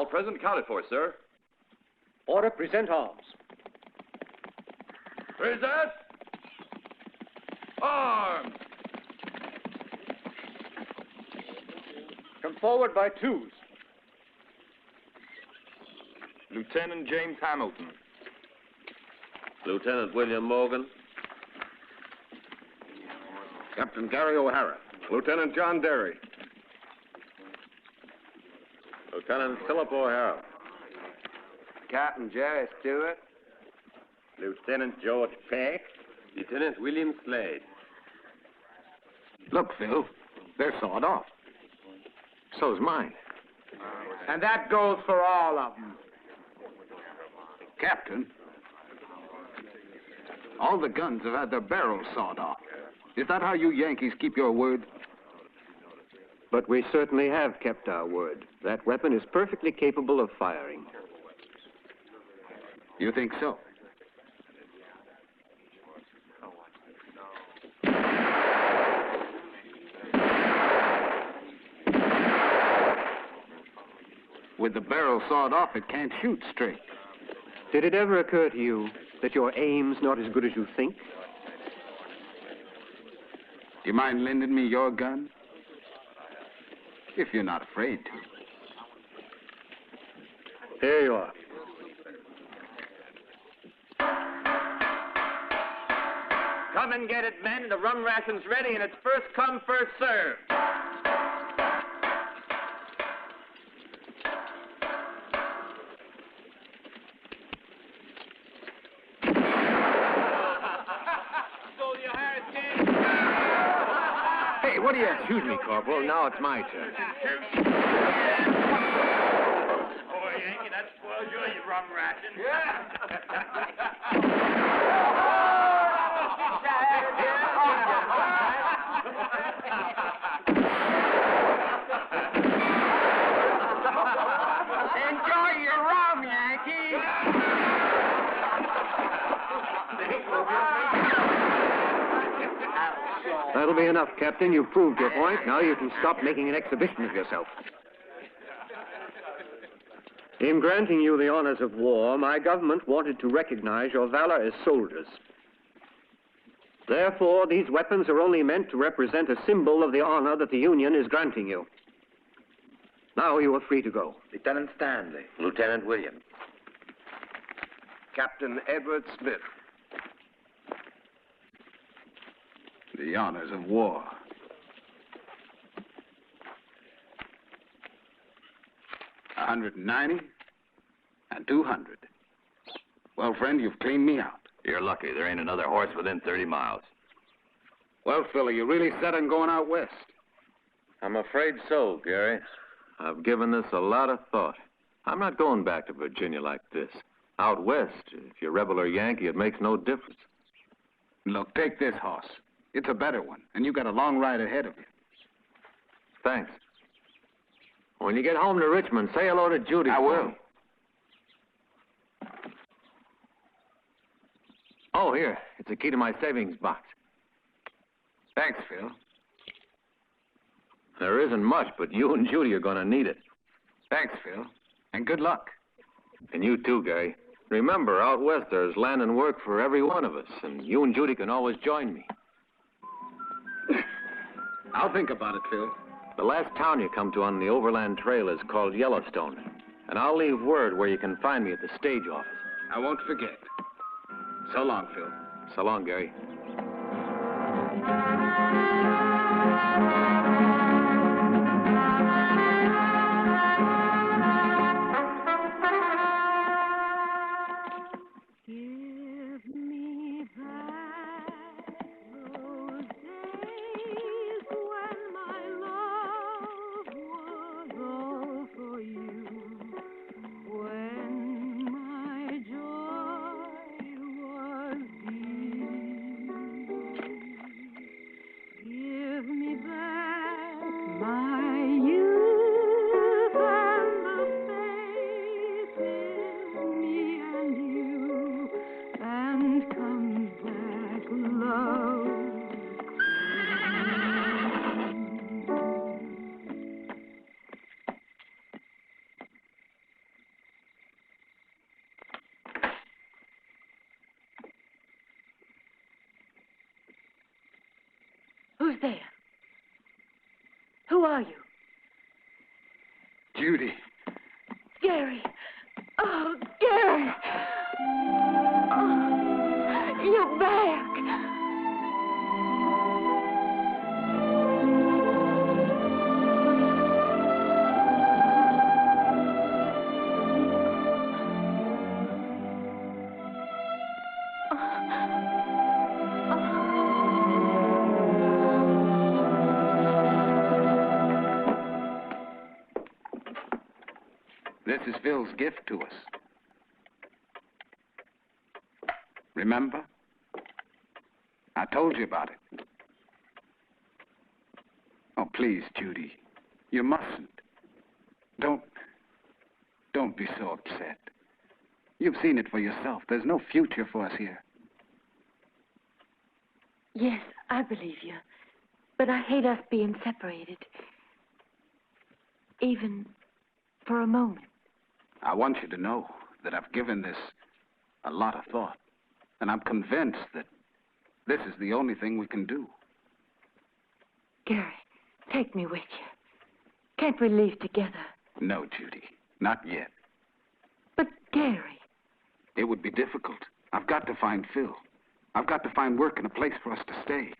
All present, accounted for, sir. Order, present arms. Present arms. Come forward by twos. Lieutenant James Hamilton. Lieutenant William Morgan. Captain Gary O'Hara. Lieutenant John Derry. Lieutenant Philip O'Hara. Captain Jerry Stewart. Lieutenant George Peck. Lieutenant William Slade. Look, Phil, they're sawed off. So's mine. And that goes for all of them. Captain, all the guns have had their barrels sawed off. Is that how you Yankees keep your word? But we certainly have kept our word. That weapon is perfectly capable of firing. You think so? With the barrel sawed off, it can't shoot straight. Did it ever occur to you that your aim's not as good as you think? Do you mind lending me your gun? If you're not afraid to. Here you are. Come and get it, men. The rum ration's ready, and it's first come, first served. Hey, what do you... Excuse me, Corporal. Now it's my turn. Oh, Yankee, that spoils your rum ration. Enjoy your rum, Yankee. That'll be enough, Captain. You've proved your point. Now you can stop making an exhibition of yourself. In granting you the honors of war, my government wanted to recognize your valor as soldiers. Therefore, these weapons are only meant to represent a symbol of the honor that the Union is granting you. Now you are free to go. Lieutenant Stanley. Lieutenant Williams. Captain Edward Smith. The honors of war. $190 and $200. Well, friend, you've cleaned me out. You're lucky. There ain't another horse within 30 miles. Well, Phil, are you really set on going out west? I'm afraid so, Gary. I've given this a lot of thought. I'm not going back to Virginia like this. Out west, if you're rebel or Yankee, it makes no difference. Look, take this horse. It's a better one, and you got a long ride ahead of you. Thanks. When you get home to Richmond, say hello to Judy. I will. Oh, here. It's a key to my savings box. Thanks, Phil. There isn't much, but you and Judy are going to need it. Thanks, Phil. And good luck. And you too, Gary. Remember, out west there's land and work for every one of us, and you and Judy can always join me. I'll think about it, Phil. The last town you come to on the overland trail is called Yellowstone, and I'll leave word where you can find me at the stage office. I won't forget. So long, Phil. So long, Gary. there? Who are you? Judy. Gary. Oh, Gary. Oh, you're back. This is Phil's gift to us. Remember? I told you about it. Oh, please, Judy. You mustn't. Don't be so upset. You've seen it for yourself. There's no future for us here. Yes, I believe you. But I hate us being separated. Even for a moment. I want you to know that I've given this a lot of thought. And I'm convinced that this is the only thing we can do. Gary, take me with you. Can't we leave together? No, Judy. Not yet. But, Gary... It would be difficult. I've got to find Phil. I've got to find work and a place for us to stay.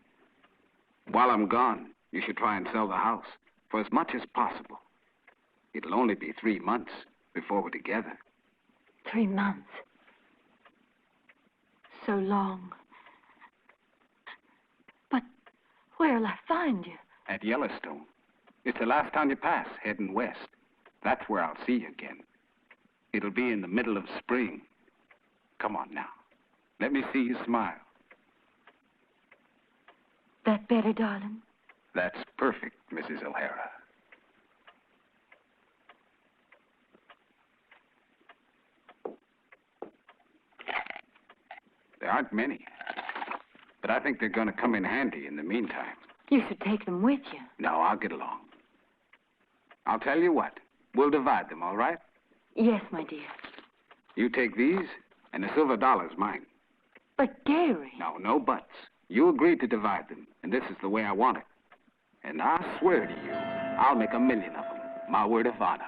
While I'm gone, you should try and sell the house for as much as possible. It'll only be 3 months before we're together. 3 months? So long. But where'll I find you? At Yellowstone. It's the last town you pass, heading west. That's where I'll see you again. It'll be in the middle of spring. Come on now. Let me see you smile. That better, darling? That's perfect, Mrs. O'Hara. There aren't many. But I think they're going to come in handy in the meantime. You should take them with you. No, I'll get along. I'll tell you what. We'll divide them, all right? Yes, my dear. You take these, and the silver dollar's mine. But, Gary... No buts. You agreed to divide them, and this is the way I want it. And I swear to you, I'll make 1 million of them. My word of honor.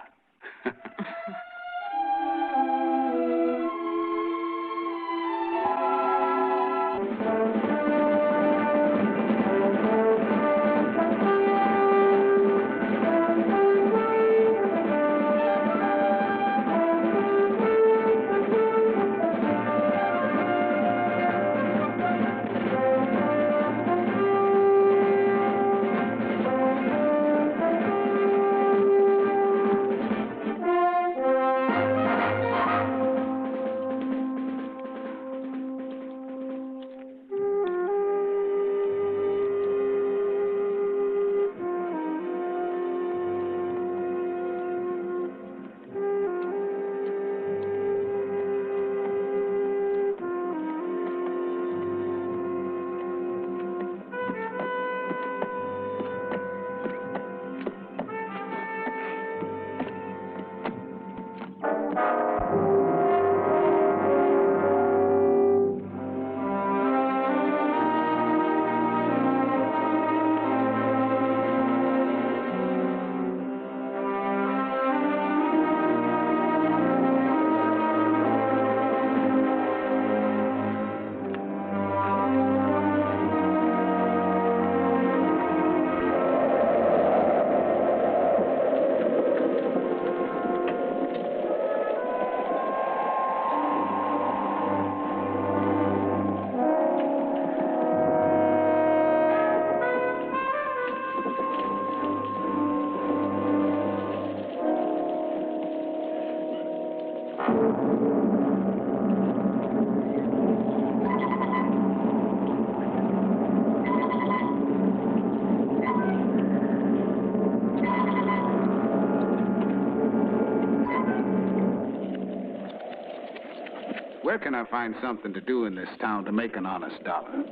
Where can I find something to do in this town to make an honest dollar?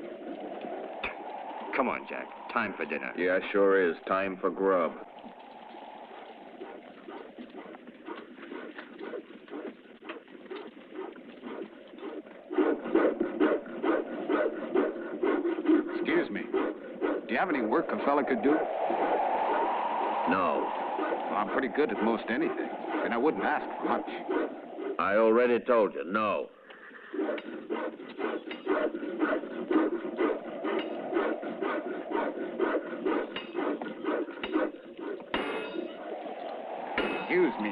Come on, Jack. Time for dinner. Yeah, sure is. Time for grub. Excuse me. Do you have any work a fella could do? No. Well, I'm pretty good at most anything, and I wouldn't ask for much. I already told you, no. Excuse me,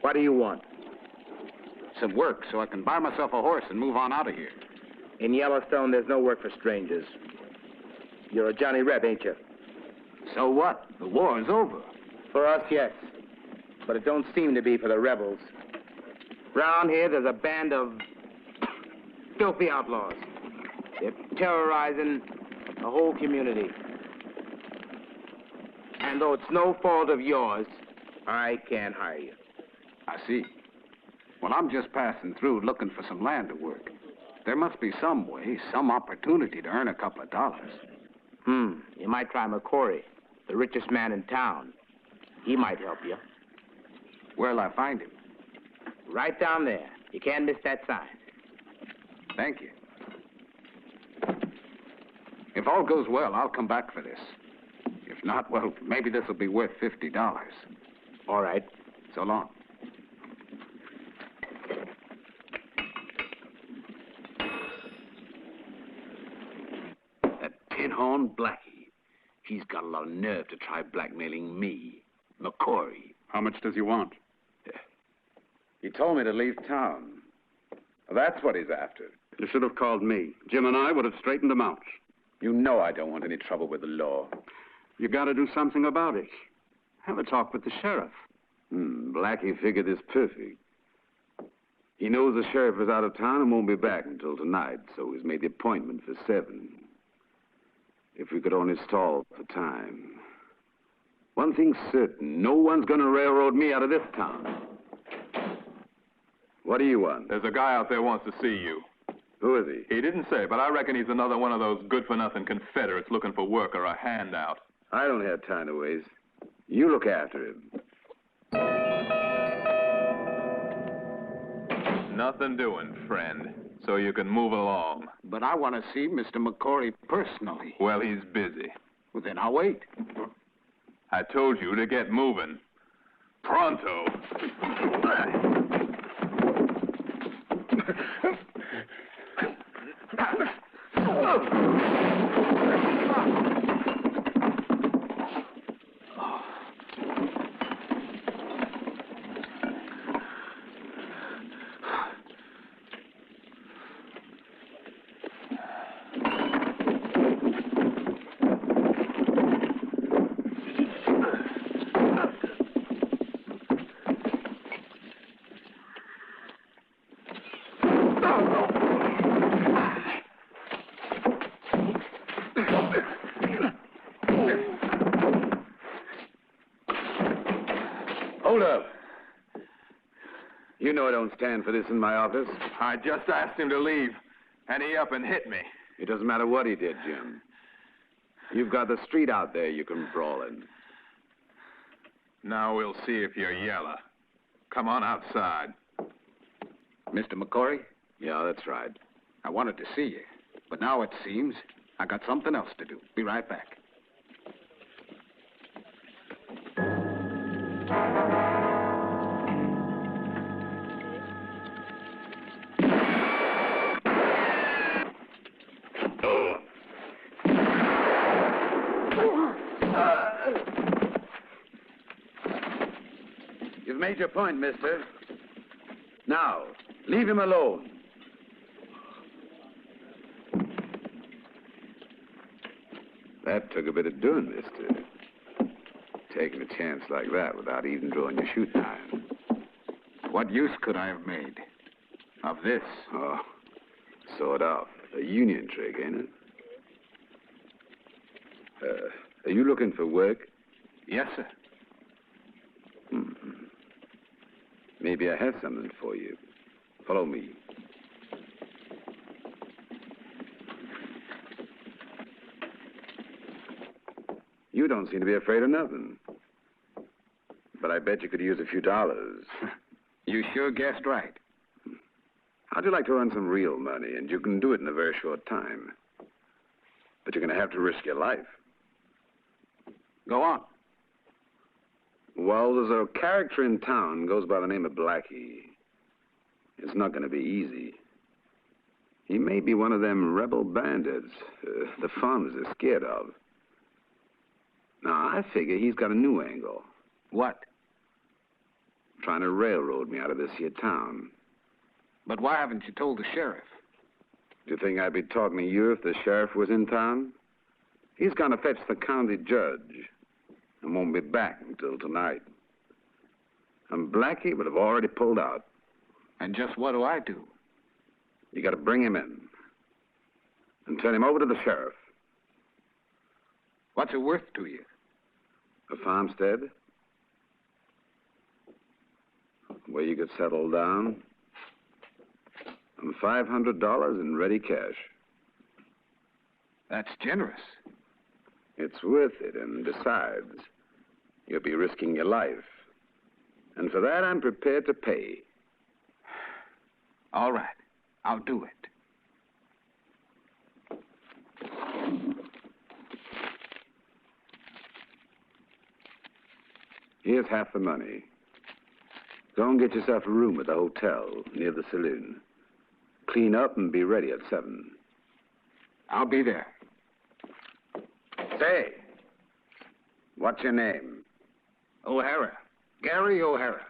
What do you want? some work so I can buy myself a horse and move on out of here. In Yellowstone, there's no work for strangers. You're a Johnny Reb, ain't you? So what? The war is over. For us, yes. But it don't seem to be for the rebels. Round here, there's a band of filthy outlaws. They're terrorizing the whole community. And though it's no fault of yours, I can't hire you. I see. Well, I'm just passing through looking for some land to work. There must be some way, some opportunity to earn a couple of dollars. You might try McCory, the richest man in town. He might help you. Where'll I find him? Right down there. You can't miss that sign. Thank you. If all goes well, I'll come back for this. If not, well, maybe this will be worth $50. All right. So long. That tin-horn blackie. He's got a lot of nerve to try blackmailing me, McCory. How much does he want? He told me to leave town. That's what he's after. You should have called me. Jim and I would have straightened him out. You know I don't want any trouble with the law. You got to do something about it. Have a talk with the sheriff. Blackie figured this perfect. He knows the sheriff is out of town and won't be back until tonight, so he's made the appointment for 7. If we could only stall for time. One thing's certain, no one's gonna railroad me out of this town. What do you want? There's a guy out there wants to see you. Who is he? He didn't say, but I reckon he's another one of those good-for-nothing Confederates looking for work or a handout. I don't have time to waste. You look after him. Nothing doing, friend. So you can move along. But I want to see Mr. McCory personally. Well, he's busy. Well, then I'll wait. I told you to get moving. Pronto. Hold up. You know I don't stand for this in my office. I just asked him to leave, and he up and hit me. It doesn't matter what he did, Jim. You've got the street out there you can brawl in. Now we'll see if you're yeller. Come on outside. Mr. McCory, Yeah, that's right. I wanted to see you. But now it seems I got something else to do. Be right back. You've made your point, mister. Now, leave him alone. That took a bit of doing, mister. Taking a chance like that without even drawing your shooting iron. What use could I have made of this? Oh, sort of. A union trick, ain't it? Are you looking for work? Yes, sir. Maybe I have something for you. Follow me. You don't seem to be afraid of nothing. But I bet you could use a few dollars. You sure guessed right. How'd you like to earn some real money? And you can do it in a very short time. But you're going to have to risk your life. Go on. Well, there's a character in town goes by the name of Blackie. It's not going to be easy. He may be one of them rebel bandits the farmers are scared of. Now, I figure he's got a new angle. What? Trying to railroad me out of this here town. But why haven't you told the sheriff? Do you think I'd be talking to you if the sheriff was in town? He's gonna fetch the county judge and won't be back until tonight. And Blackie would have already pulled out. And just what do I do? You gotta bring him in and turn him over to the sheriff. What's it worth to you? A farmstead where you could settle down, and $500 in ready cash. That's generous. It's worth it, and besides, you'll be risking your life. And for that, I'm prepared to pay. All right, I'll do it. Here's half the money. Go and get yourself a room at the hotel near the saloon. Clean up and be ready at 7. I'll be there. Say, what's your name? O'Hara. Gary O'Hara.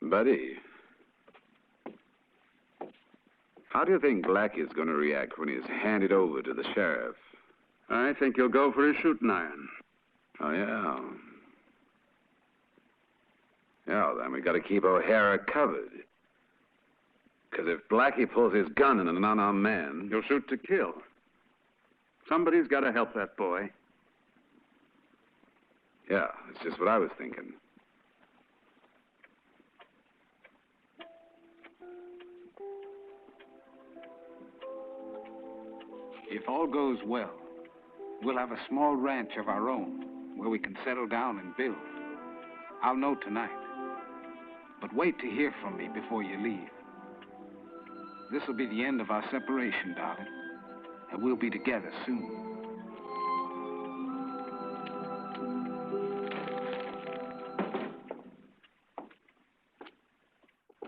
Buddy, how do you think Blackie's going to react when he's handed over to the sheriff? I think he'll go for his shooting iron. Oh, yeah. Yeah, then we got to keep O'Hara covered. Because if Blackie pulls his gun on an unarmed man... He'll shoot to kill. Somebody's got to help that boy. Yeah, that's just what I was thinking. If all goes well, we'll have a small ranch of our own where we can settle down and build. I'll know tonight. But wait to hear from me before you leave. This will be the end of our separation, darling. And we'll be together soon.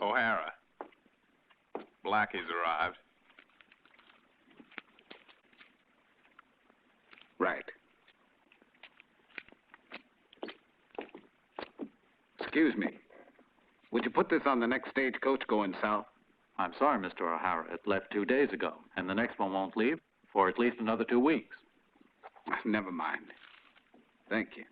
O'Hara. Blackie's arrived. Right. Excuse me. Would you put this on the next stagecoach going south? I'm sorry, Mr. O'Hara. It left 2 days ago, and the next one won't leave for at least another 2 weeks. Never mind. Thank you.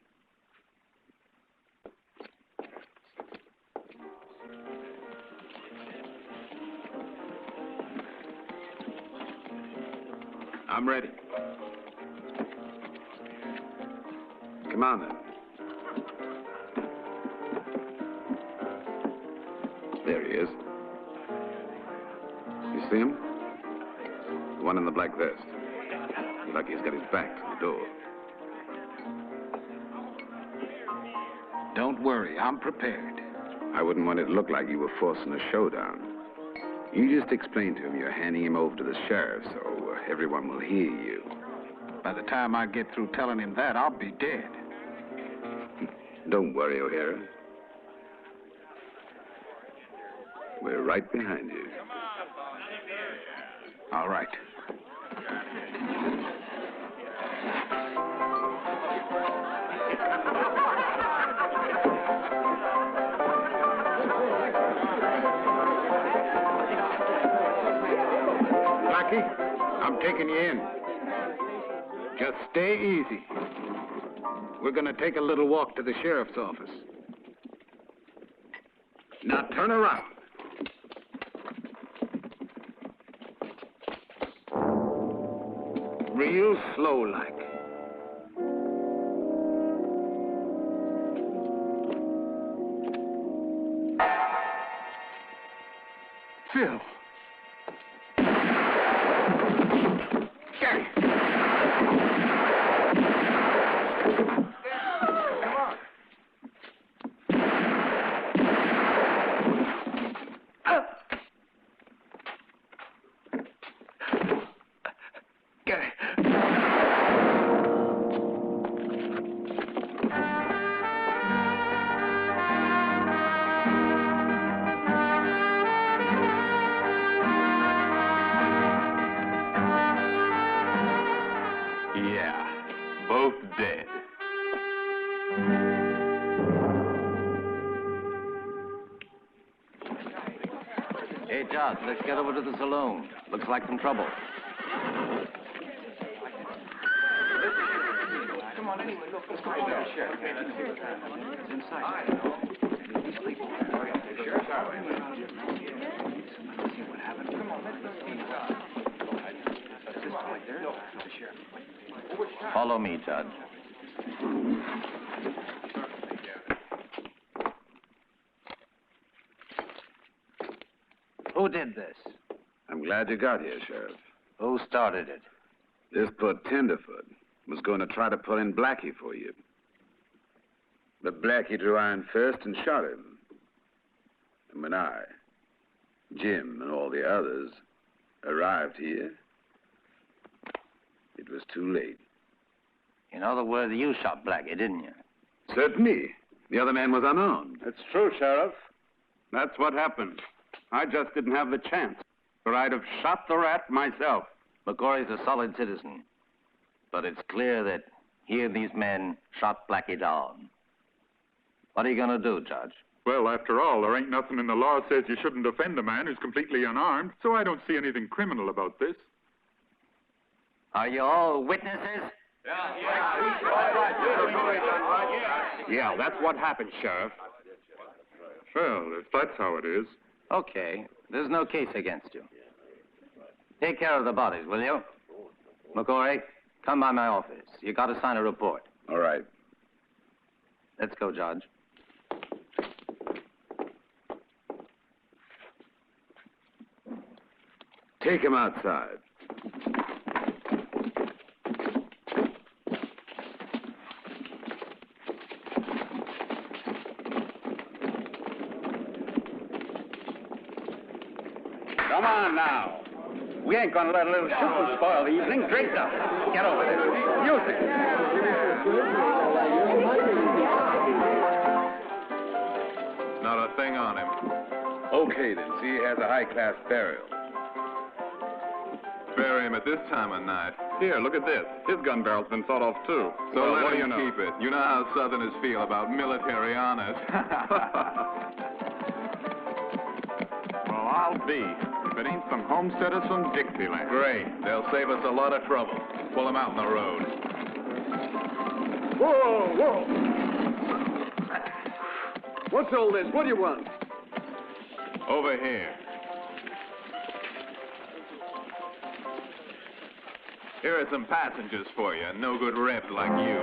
I'm ready. Come on, then. There he is. You see him? The one in the black vest. Lucky he's got his back to the door. Don't worry, I'm prepared. I wouldn't want it to look like you were forcing a showdown. You just explain to him you're handing him over to the sheriff so everyone will hear you. By the time I get through telling him that, I'll be dead. Don't worry, O'Hara. We're right behind you. All right. Blackie, I'm taking you in. Just stay easy. We're gonna take a little walk to the sheriff's office. Now turn around. Real slow like. Phil. shots. Let's get over to the saloon. Looks like some trouble. Come on, anyway, look, let's go over to the sheriff. It's inside. He's sleeping. The sheriff's out. Let's see what happened. Come on, let's go. That's this point there. The sheriff. Follow me, Judge. Who did this? I'm glad you got here, Sheriff. Who started it? This poor tenderfoot was going to try to pull in Blackie for you. But Blackie drew iron first and shot him. And when I, Jim, and all the others arrived here, it was too late. In other words, you shot Blackie, didn't you? Certainly. The other man was unarmed. It's true, Sheriff. That's what happened. I just didn't have the chance, or I'd have shot the rat myself. McCory's a solid citizen. But it's clear that he and these men shot Blackie down. What are you going to do, Judge? Well, after all, there ain't nothing in the law says you shouldn't offend a man who's completely unarmed, so I don't see anything criminal about this. Are you all witnesses? Yeah, that's what happened, Sheriff. Well, if that's how it is. Okay. There's no case against you. Take care of the bodies, will you? McCory, come by my office. You got to sign a report. All right. Let's go, Judge. Take him outside. Come on now. We ain't gonna let a little shooting spoil the evening. Drink up. Get over there. Music. Not a thing on him. Okay, then. See, he has a high-class burial. Bury him at this time of night. Here, look at this. His gun barrel's been sawed off, too. So Well, let what do him you know? keep it. You know how Southerners feel about military honors. Well, I'll be. If it ain't some homesteaders from Dixieland. Great. They'll save us a lot of trouble. Pull them out in the road. Whoa, whoa! What's all this? What do you want? Over here. Here are some passengers for you. No good reps like you.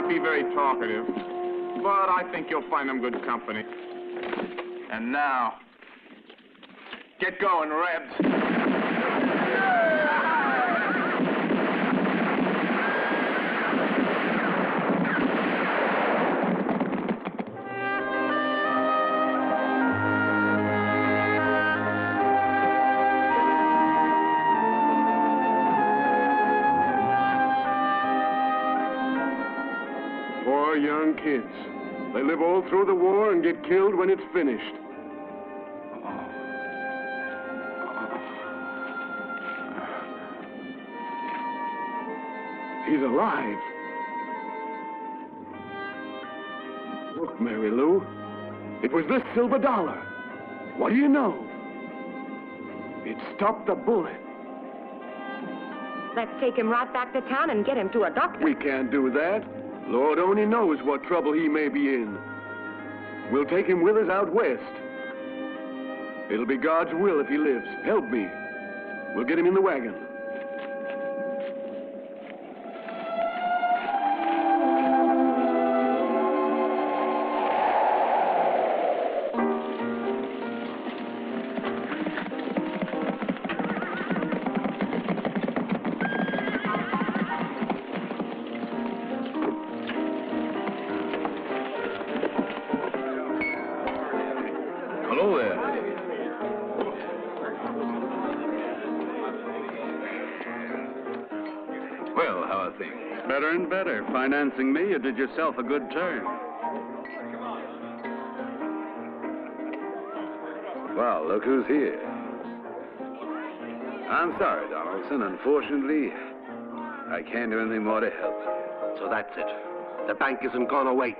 Be very talkative, but I think you'll find them good company. And now, get going, Rebs. Young kids. They live all through the war and get killed when it's finished. He's alive. Look, Mary Lou. It was this silver dollar. What do you know? It stopped the bullet. Let's take him right back to town and get him to a doctor. We can't do that. Lord only knows what trouble he may be in. We'll take him with us out west. It'll be God's will if he lives. Help me. We'll get him in the wagon. Better and better. Financing me, you did yourself a good turn. Well, look who's here. I'm sorry, Donaldson. Unfortunately, I can't do anything more to help you. So that's it. The bank isn't gonna wait.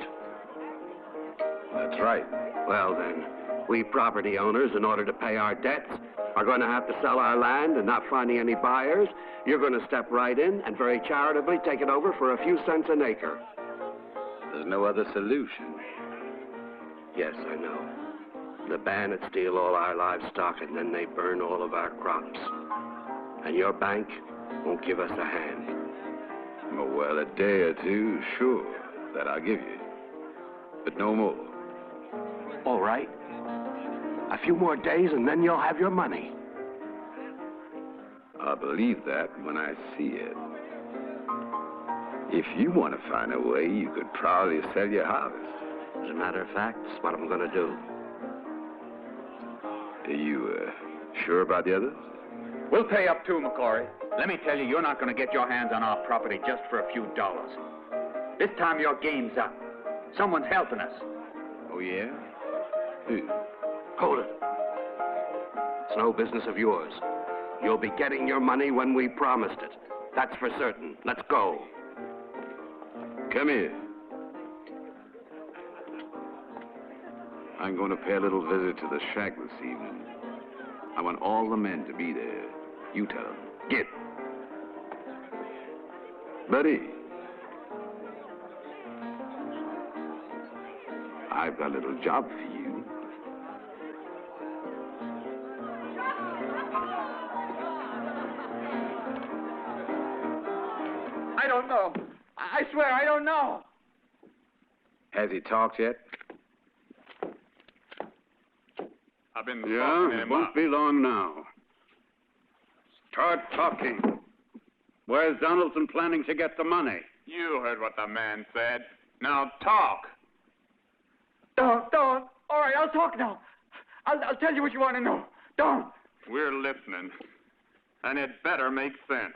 That's right. Well, then, we property owners, in order to pay our debts, are going to have to sell our land, and not finding any buyers, you're going to step right in and very charitably take it over for a few cents an acre. There's no other solution. Yes, I know. The bandits steal all our livestock, and then they burn all of our crops. And your bank won't give us a hand. Oh, well, a day or two, sure. That I'll give you. But no more. All right. A few more days, and then you'll have your money. I'll believe that when I see it. If you want to find a way, you could probably sell your harvest. As a matter of fact, that's what I'm going to do. Are you, sure about the others? We'll pay up too, McCory. Let me tell you, you're not going to get your hands on our property just for a few dollars. This time your game's up. Someone's helping us. Oh, yeah? Who? Hold it. It's no business of yours. You'll be getting your money when we promised it. That's for certain. Let's go. Come here. I'm going to pay a little visit to the shack this evening. I want all the men to be there. You tell them. Get. Buddy. I've got a little job for you. I don't know. I swear, I don't know. Has he talked yet? I've been Yeah, talking it him won't up. be long now. Start talking. Where's Donaldson planning to get the money? You heard what the man said. Now talk. Don't. All right, I'll talk now. I'll tell you what you want to know. Don't. We're listening. And it better make sense.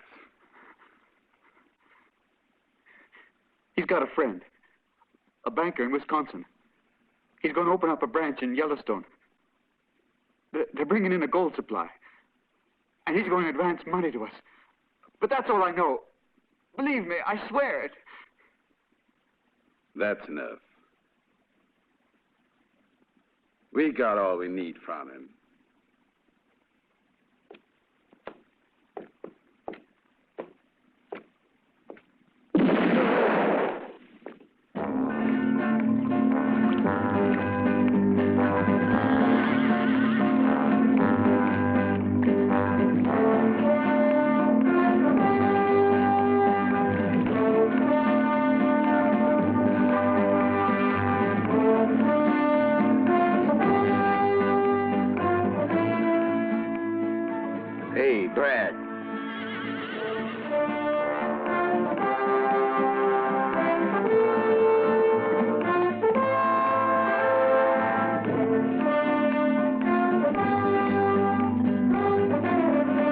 He's got a friend, a banker in Wisconsin. He's going to open up a branch in Yellowstone. They're bringing in a gold supply. And he's going to advance money to us. But that's all I know. Believe me, I swear it. That's enough. We got all we need from him. Hey, Brad.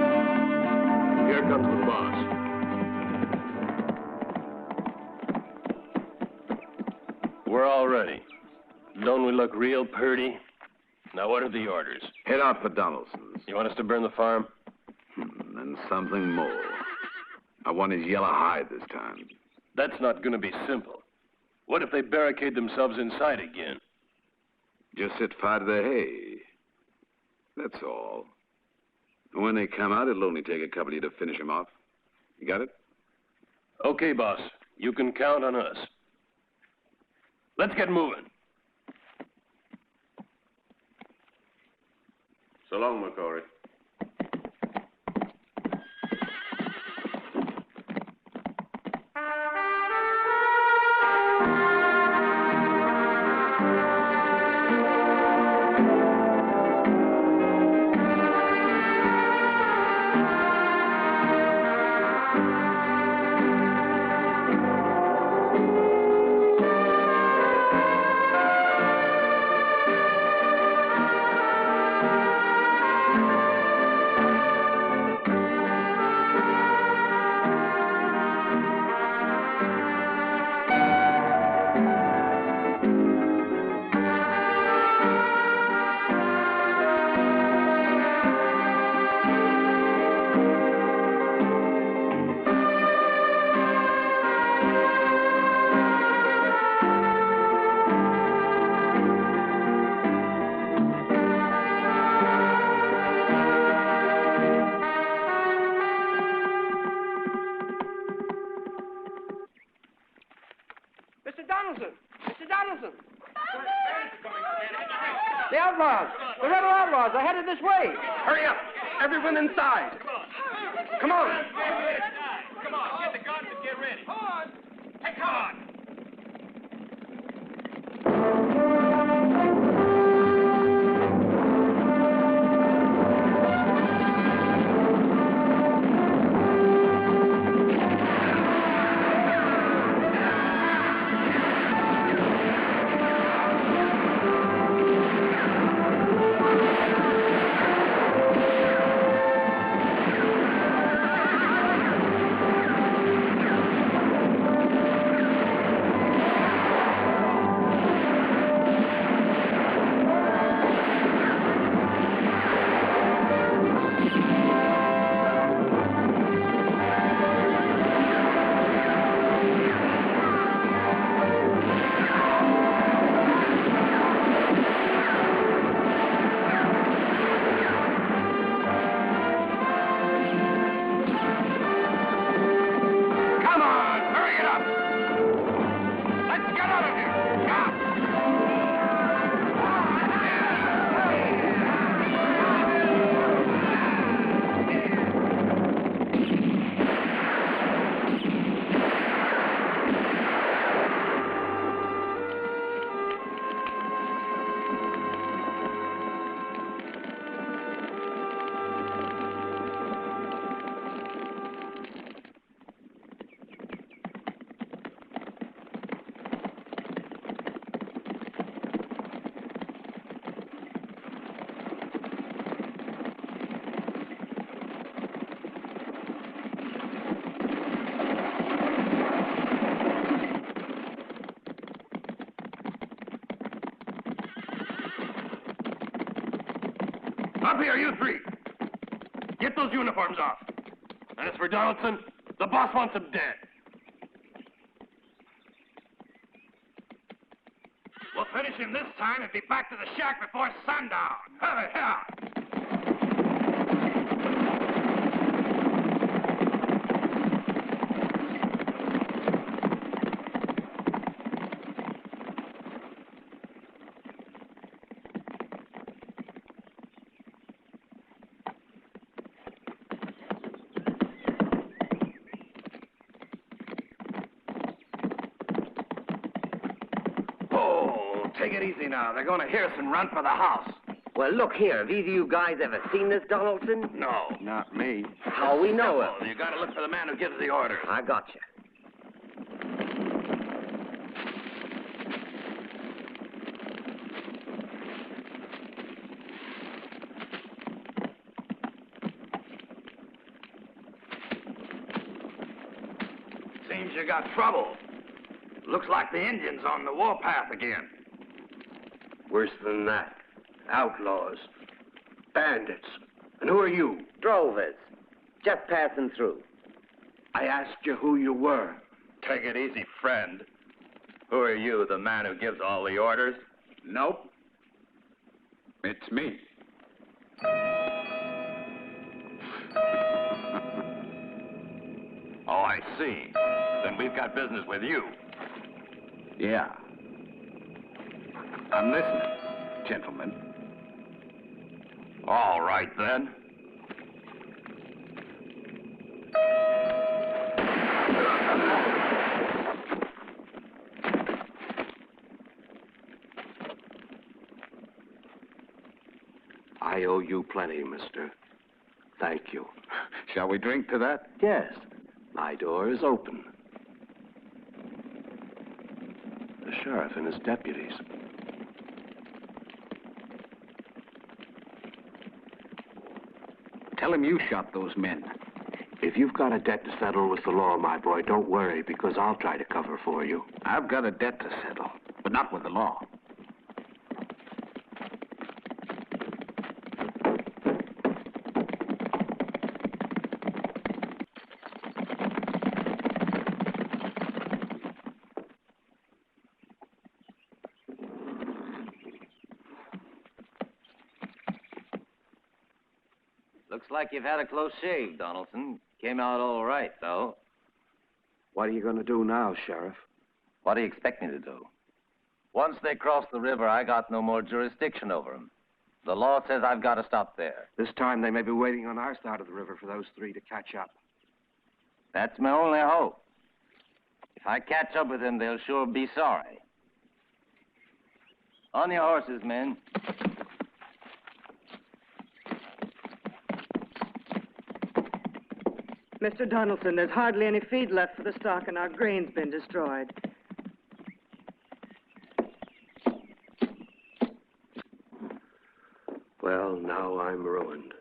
Here comes the boss. We're all ready. Don't we look real purty? Now, what are the orders? Head out for Donaldson's. You want us to burn the farm? And something more. I want his yellow hide this time. That's not going to be simple. What if they barricade themselves inside again? Just set fire to the hay. That's all. And when they come out, it'll only take a couple of you to finish them off. You got it? Okay, boss. You can count on us. Let's get moving. So long, McCory. Mr. Donaldson! Mr. Donaldson! The outlaws! The rebel outlaws are headed this way! Hurry up! Everyone inside! Come on! Come on, get the guns and get ready. Come on. Hey, come on. Up here, you three. Get those uniforms off. As for Donaldson, the boss wants him dead. We'll finish him this time and be back to the shack before sundown. Hurry, Take it easy now. They're going to hear us and run for the house. Well, look here. Have either of you guys ever seen this Donaldson? No. Not me. How we know it? You got to look for the man who gives the orders. I got you. Seems you got trouble. Looks like the Indians on the warpath again. Worse than that. Outlaws. Bandits. And who are you? Drovers. Just passing through. I asked you who you were. Take it easy, friend. Who are you, the man who gives all the orders? Nope. It's me. Oh, I see. Then we've got business with you. Yeah. I'm listening, gentlemen. All right, then. I owe you plenty, mister. Thank you. Shall we drink to that? Yes. My door is open. The sheriff and his deputies. Tell him you shot those men. If you've got a debt to settle with the law, my boy, don't worry, because I'll try to cover for you. I've got a debt to settle, but not with the law. Looks like you've had a close shave, Donaldson. Came out all right, though. What are you going to do now, Sheriff? What do you expect me to do? Once they cross the river, I got no more jurisdiction over them. The law says I've got to stop there. This time they may be waiting on our side of the river for those three to catch up. That's my only hope. If I catch up with them, they'll sure be sorry. On your horses, men. Mr. Donaldson, there's hardly any feed left for the stock, and our grain's been destroyed. Well, now I'm ruined.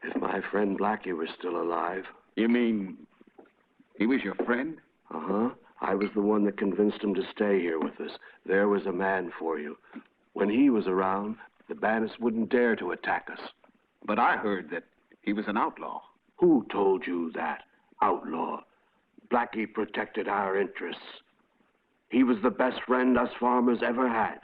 If my friend Blackie were still alive... You mean he was your friend? Uh-huh. I was the one that convinced him to stay here with us. There was a man for you. When he was around, the bandits wouldn't dare to attack us. But I heard that he was an outlaw. Who told you that? Outlaw. Blackie protected our interests. He was the best friend us farmers ever had.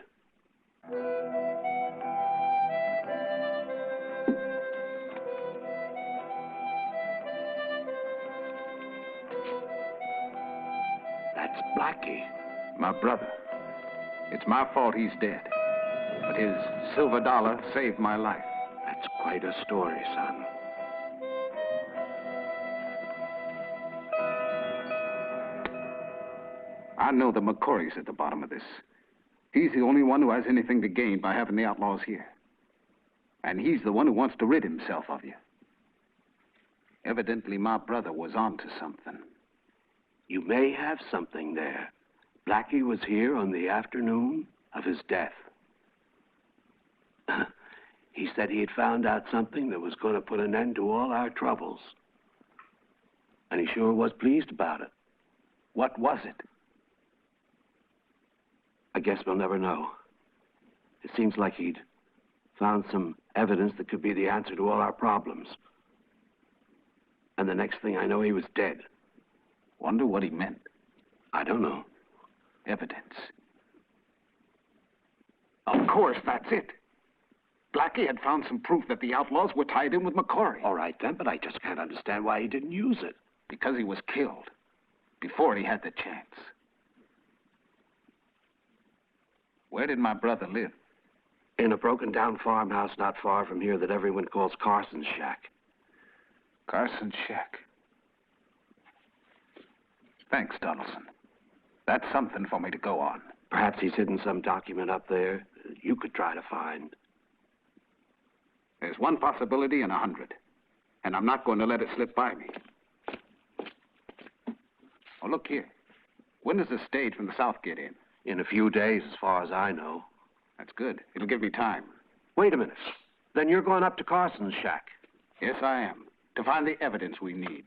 That's Blackie. My brother. It's my fault he's dead. But his silver dollar saved my life. That's quite a story, son. I know that McCory's at the bottom of this. He's the only one who has anything to gain by having the outlaws here. And he's the one who wants to rid himself of you. Evidently, my brother was on to something. You may have something there. Blackie was here on the afternoon of his death. He said he had found out something that was going to put an end to all our troubles. And he sure was pleased about it. What was it? I guess we'll never know. It seems like he'd found some evidence that could be the answer to all our problems. And the next thing I know, he was dead. Wonder what he meant. I don't know. Evidence. Of course, that's it. Blackie had found some proof that the outlaws were tied in with McCory. All right, then, but I just can't understand why he didn't use it. Because he was killed. Before he had the chance. Where did my brother live? In a broken-down farmhouse not far from here that everyone calls Carson's Shack. Carson's Shack. Thanks, Donaldson. That's something for me to go on. Perhaps he's hidden some document up there you could try to find. There's one possibility in 100. And I'm not going to let it slip by me. Oh, look here. When does the stage from the south get in? In a few days, as far as I know. That's good. It'll give me time. Wait a minute. Then you're going up to Carson's Shack? Yes, I am. To find the evidence we need.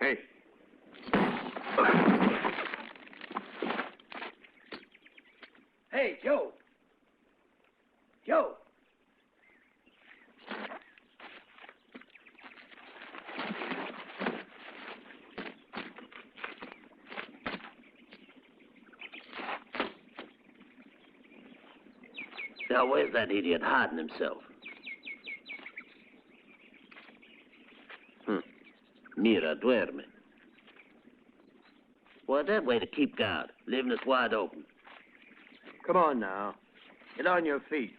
Hey. Hey, Joe. Joe. Now, where's that idiot hiding himself? Mira duerme. Well, that way to keep guard, leaving us wide open. Come on now. Get on your feet.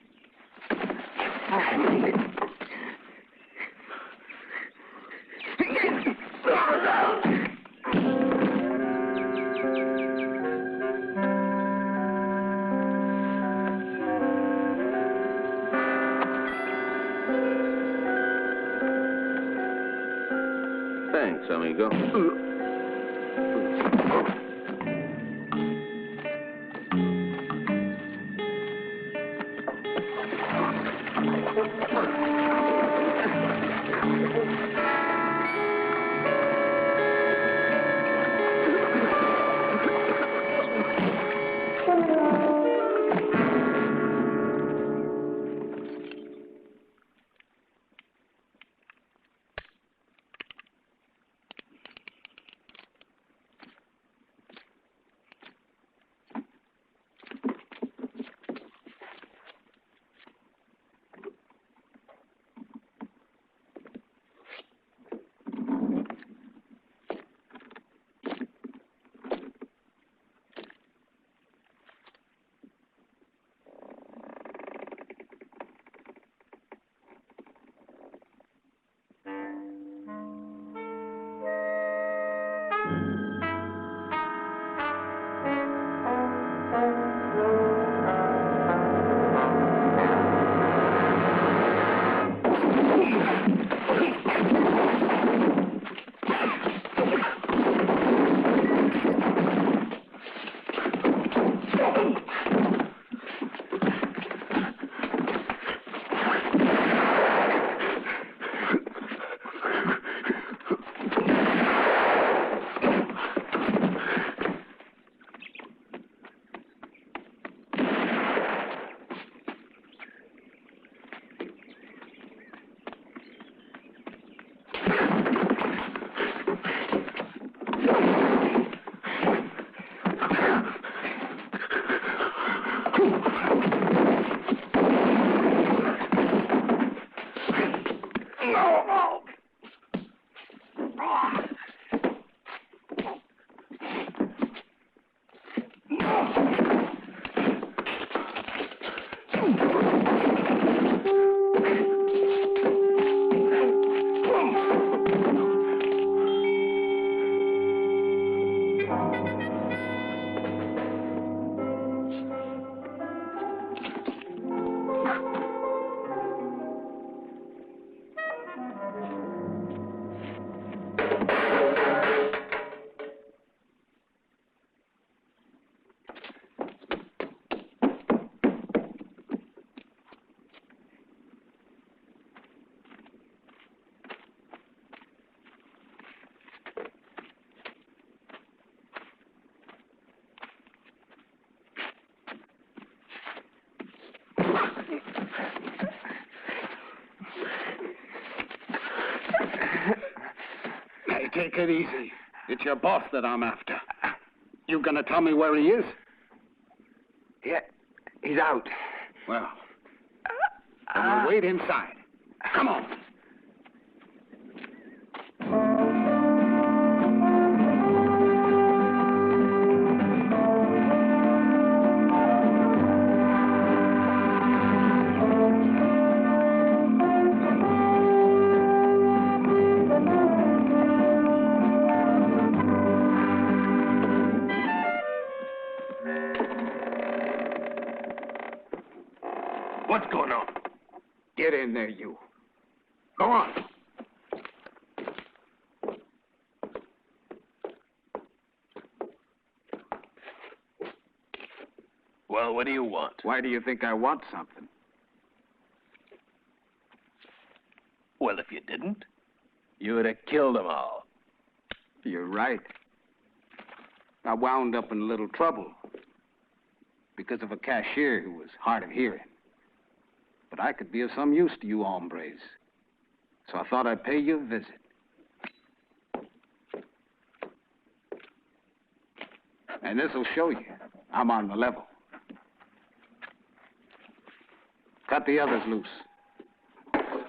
Thanks, amigo. Hey, take it easy. It's your boss that I'm after. You gonna tell me where he is? Yeah, he's out. Well, then we'll wait inside. Come on. What's going on? Get in there, you. Go on. Well, what do you want? Why do you think I want something? Well, if you didn't, you would have killed them all. You're right. I wound up in a little trouble because of a cashier who was hard of hearing. But I could be of some use to you hombres. So I thought I'd pay you a visit. And this'll show you I'm on the level. got the others loose.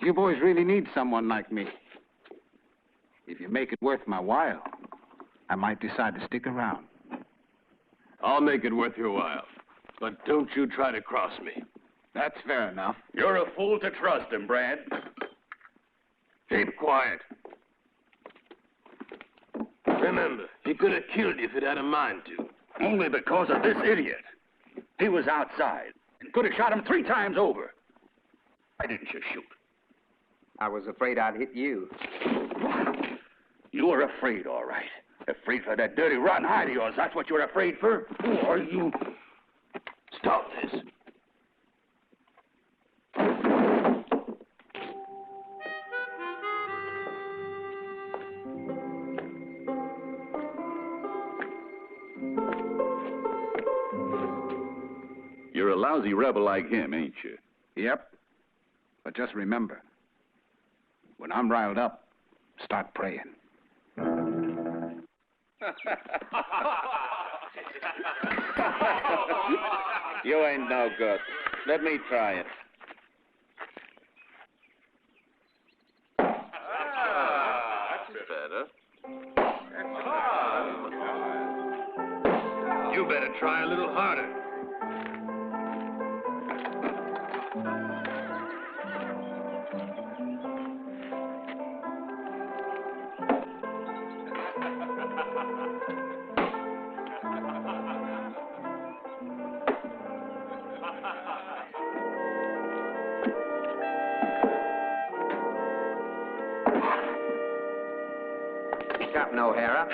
You boys really need someone like me. If you make it worth my while, I might decide to stick around. I'll make it worth your while. But don't you try to cross me. That's fair enough. You're a fool to trust him, Brad. Keep quiet. Remember, he could have killed you if he'd had a mind to. Only because of this idiot. He was outside and could have shot him 3 times over. Why didn't you shoot? I was afraid I'd hit you. You were afraid, all right. Afraid for that dirty, rotten hide of yours. That's what you're afraid for? Who are you? Stop this. You're a lousy rebel like him, ain't you? Yep. But just remember, when I'm riled up, start praying. You ain't no good. Let me try it. That's better. You better try a little harder. Captain O'Hara,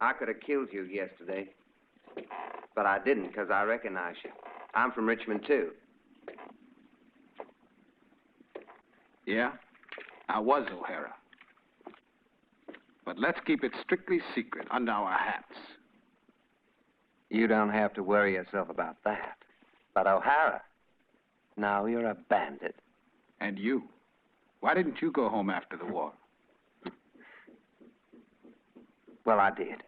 I could have killed you yesterday, but I didn't because I recognize you. I'm from Richmond, too. Yeah, I was O'Hara. But let's keep it strictly secret under our hats. You don't have to worry yourself about that. But O'Hara, now you're a bandit. And you? Why didn't you go home after the war? Well, I did.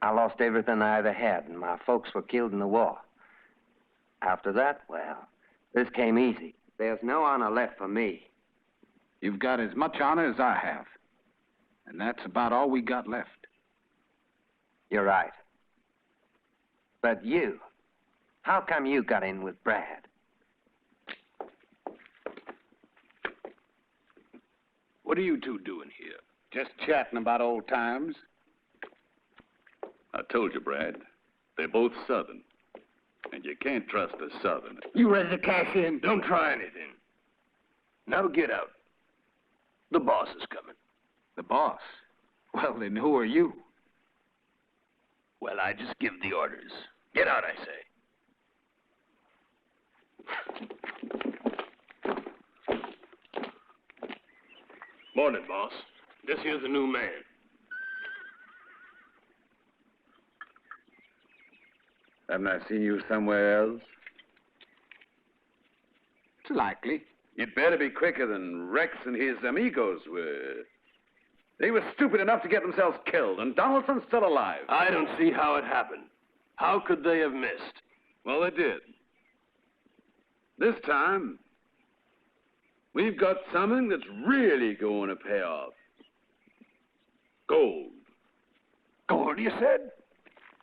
I lost everything I ever had, and my folks were killed in the war. After that, well, this came easy. There's no honor left for me. You've got as much honor as I have. And that's about all we got left. You're right. But you, how come you got in with Brad? What are you two doing here? Just chatting about old times? I told you, Brad. They're both Southern. And you can't trust a Southerner. You ready to cash in? Don't try anything. Now get out. The boss is coming. The boss? Well, then who are you? Well, I just give the orders. Get out, I say. Morning, boss. This here's a new man. Haven't I seen you somewhere else? It's likely. You'd better be quicker than Rex and his amigos were. They were stupid enough to get themselves killed, and Donaldson's still alive. I don't see how it happened. How could they have missed? Well, they did. This time, we've got something that's really going to pay off. Gold. Gold, you said?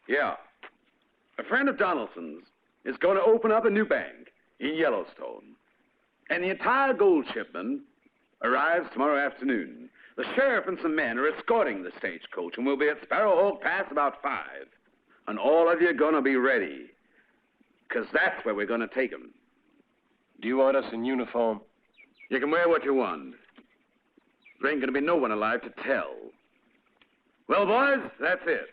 Yeah. A friend of Donaldson's is going to open up a new bank in Yellowstone. And the entire gold shipment arrives tomorrow afternoon. The sheriff and some men are escorting the stagecoach, and we'll be at Sparrowhawk Pass about 5. And all of you are going to be ready, because that's where we're going to take them. Do you want us in uniform? You can wear what you want. There ain't going to be no one alive to tell. Well, boys, that's it.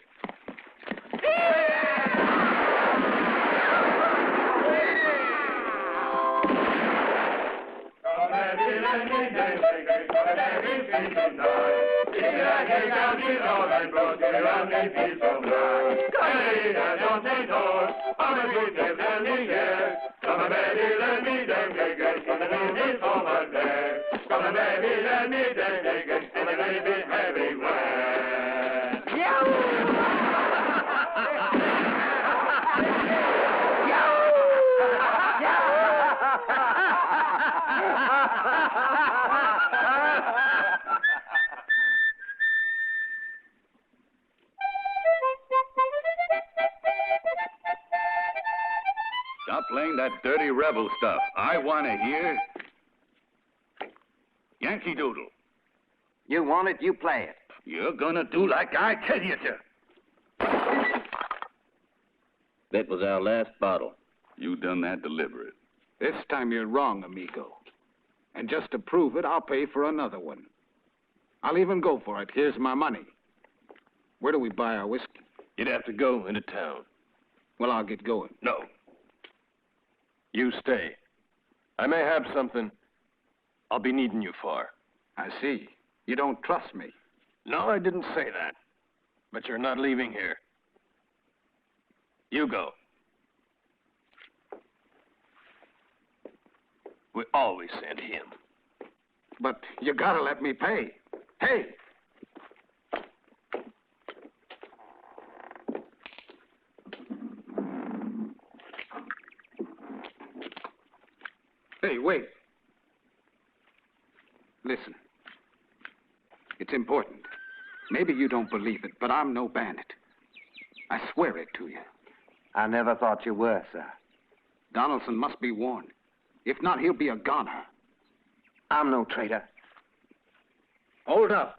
Stop playing that dirty rebel stuff. I want to hear Yankee Doodle. You want it, you play it. You're gonna do like I tell you to. That was our last bottle. You done that deliberate. This time you're wrong, amigo. And just to prove it, I'll pay for another one. I'll even go for it. Here's my money. Where do we buy our whiskey? You'd have to go into town. Well, I'll get going. No. You stay. I may have something I'll be needing you for. I see. You don't trust me. No, I didn't say that. But you're not leaving here. You go. We always send him. But you gotta let me pay. Hey! Hey, wait. Listen. It's important. Maybe you don't believe it, but I'm no bandit. I swear it to you. I never thought you were, sir. Donaldson must be warned. If not, he'll be a goner. I'm no traitor. Hold up.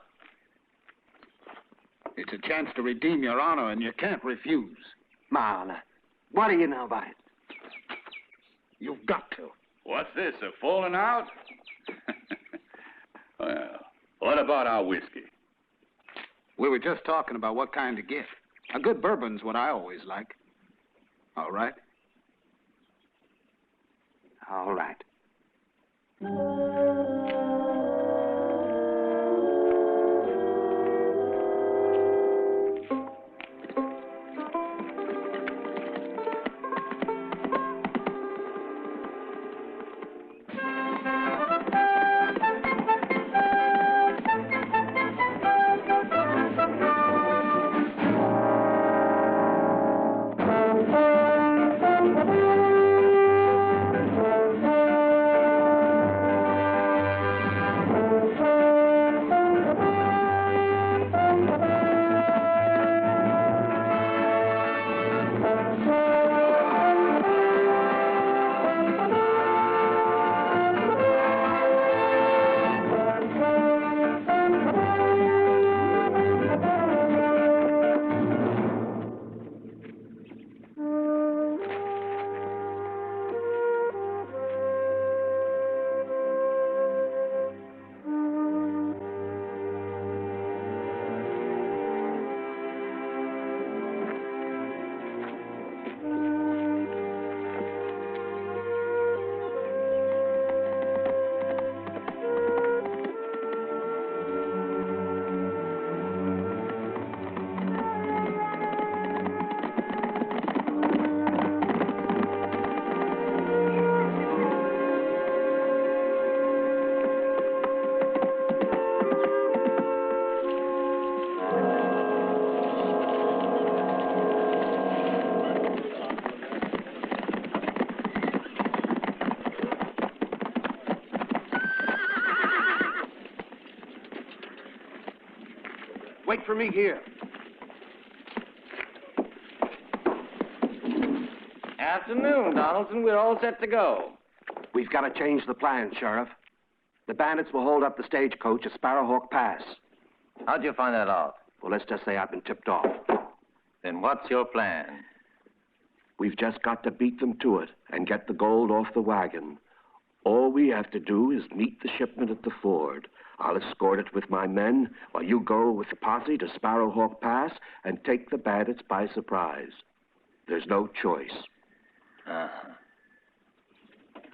It's a chance to redeem your honor, and you can't refuse. My honor. What do you know about it? You've got to. What's this, a falling out? Well, what about our whiskey? We were just talking about what kind to get. A good bourbon's what I always like. All right? All right. Wait for me here. Afternoon, Donaldson. We're all set to go. We've got to change the plan, Sheriff. The bandits will hold up the stagecoach at Sparrowhawk Pass. How'd you find that out? Well, let's just say I've been tipped off. Then what's your plan? We've just got to beat them to it and get the gold off the wagon. All we have to do is meet the shipment at the ford. I'll escort it with my men while you go with the posse to Sparrowhawk Pass and take the bandits by surprise. There's no choice. Uh-huh.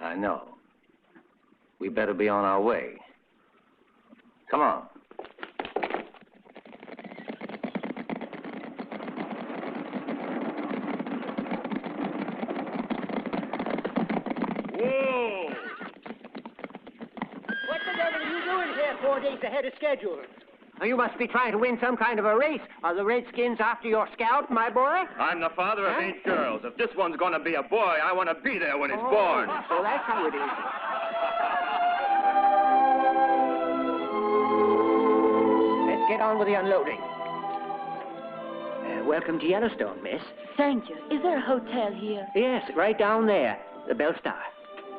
I know. We better be on our way. Come on. Whoa! What the devil are you doing here 4 days ahead of schedule? You must be trying to win some kind of a race. Are the Redskins after your scalp, my boy? I'm the father of 8 girls. If this one's going to be a boy, I want to be there when it's born. So that's how it is. Let's get on with the unloading. welcome to Yellowstone, miss. Thank you. Is there a hotel here? Yes, right down there. The Bell Star.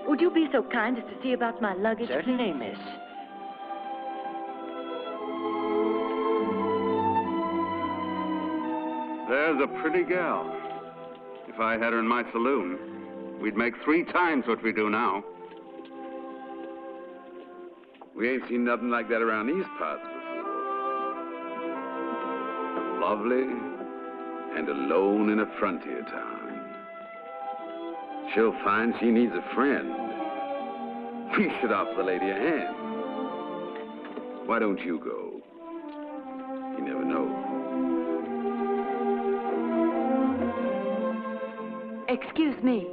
Would you be so kind as to see about my luggage? Certainly, miss. There's a pretty gal. If I had her in my saloon, we'd make 3 times what we do now. We ain't seen nothing like that around these parts before. Lovely and alone in a frontier town. She'll find she needs a friend. We should offer the lady a hand. Why don't you go? You never know. Excuse me.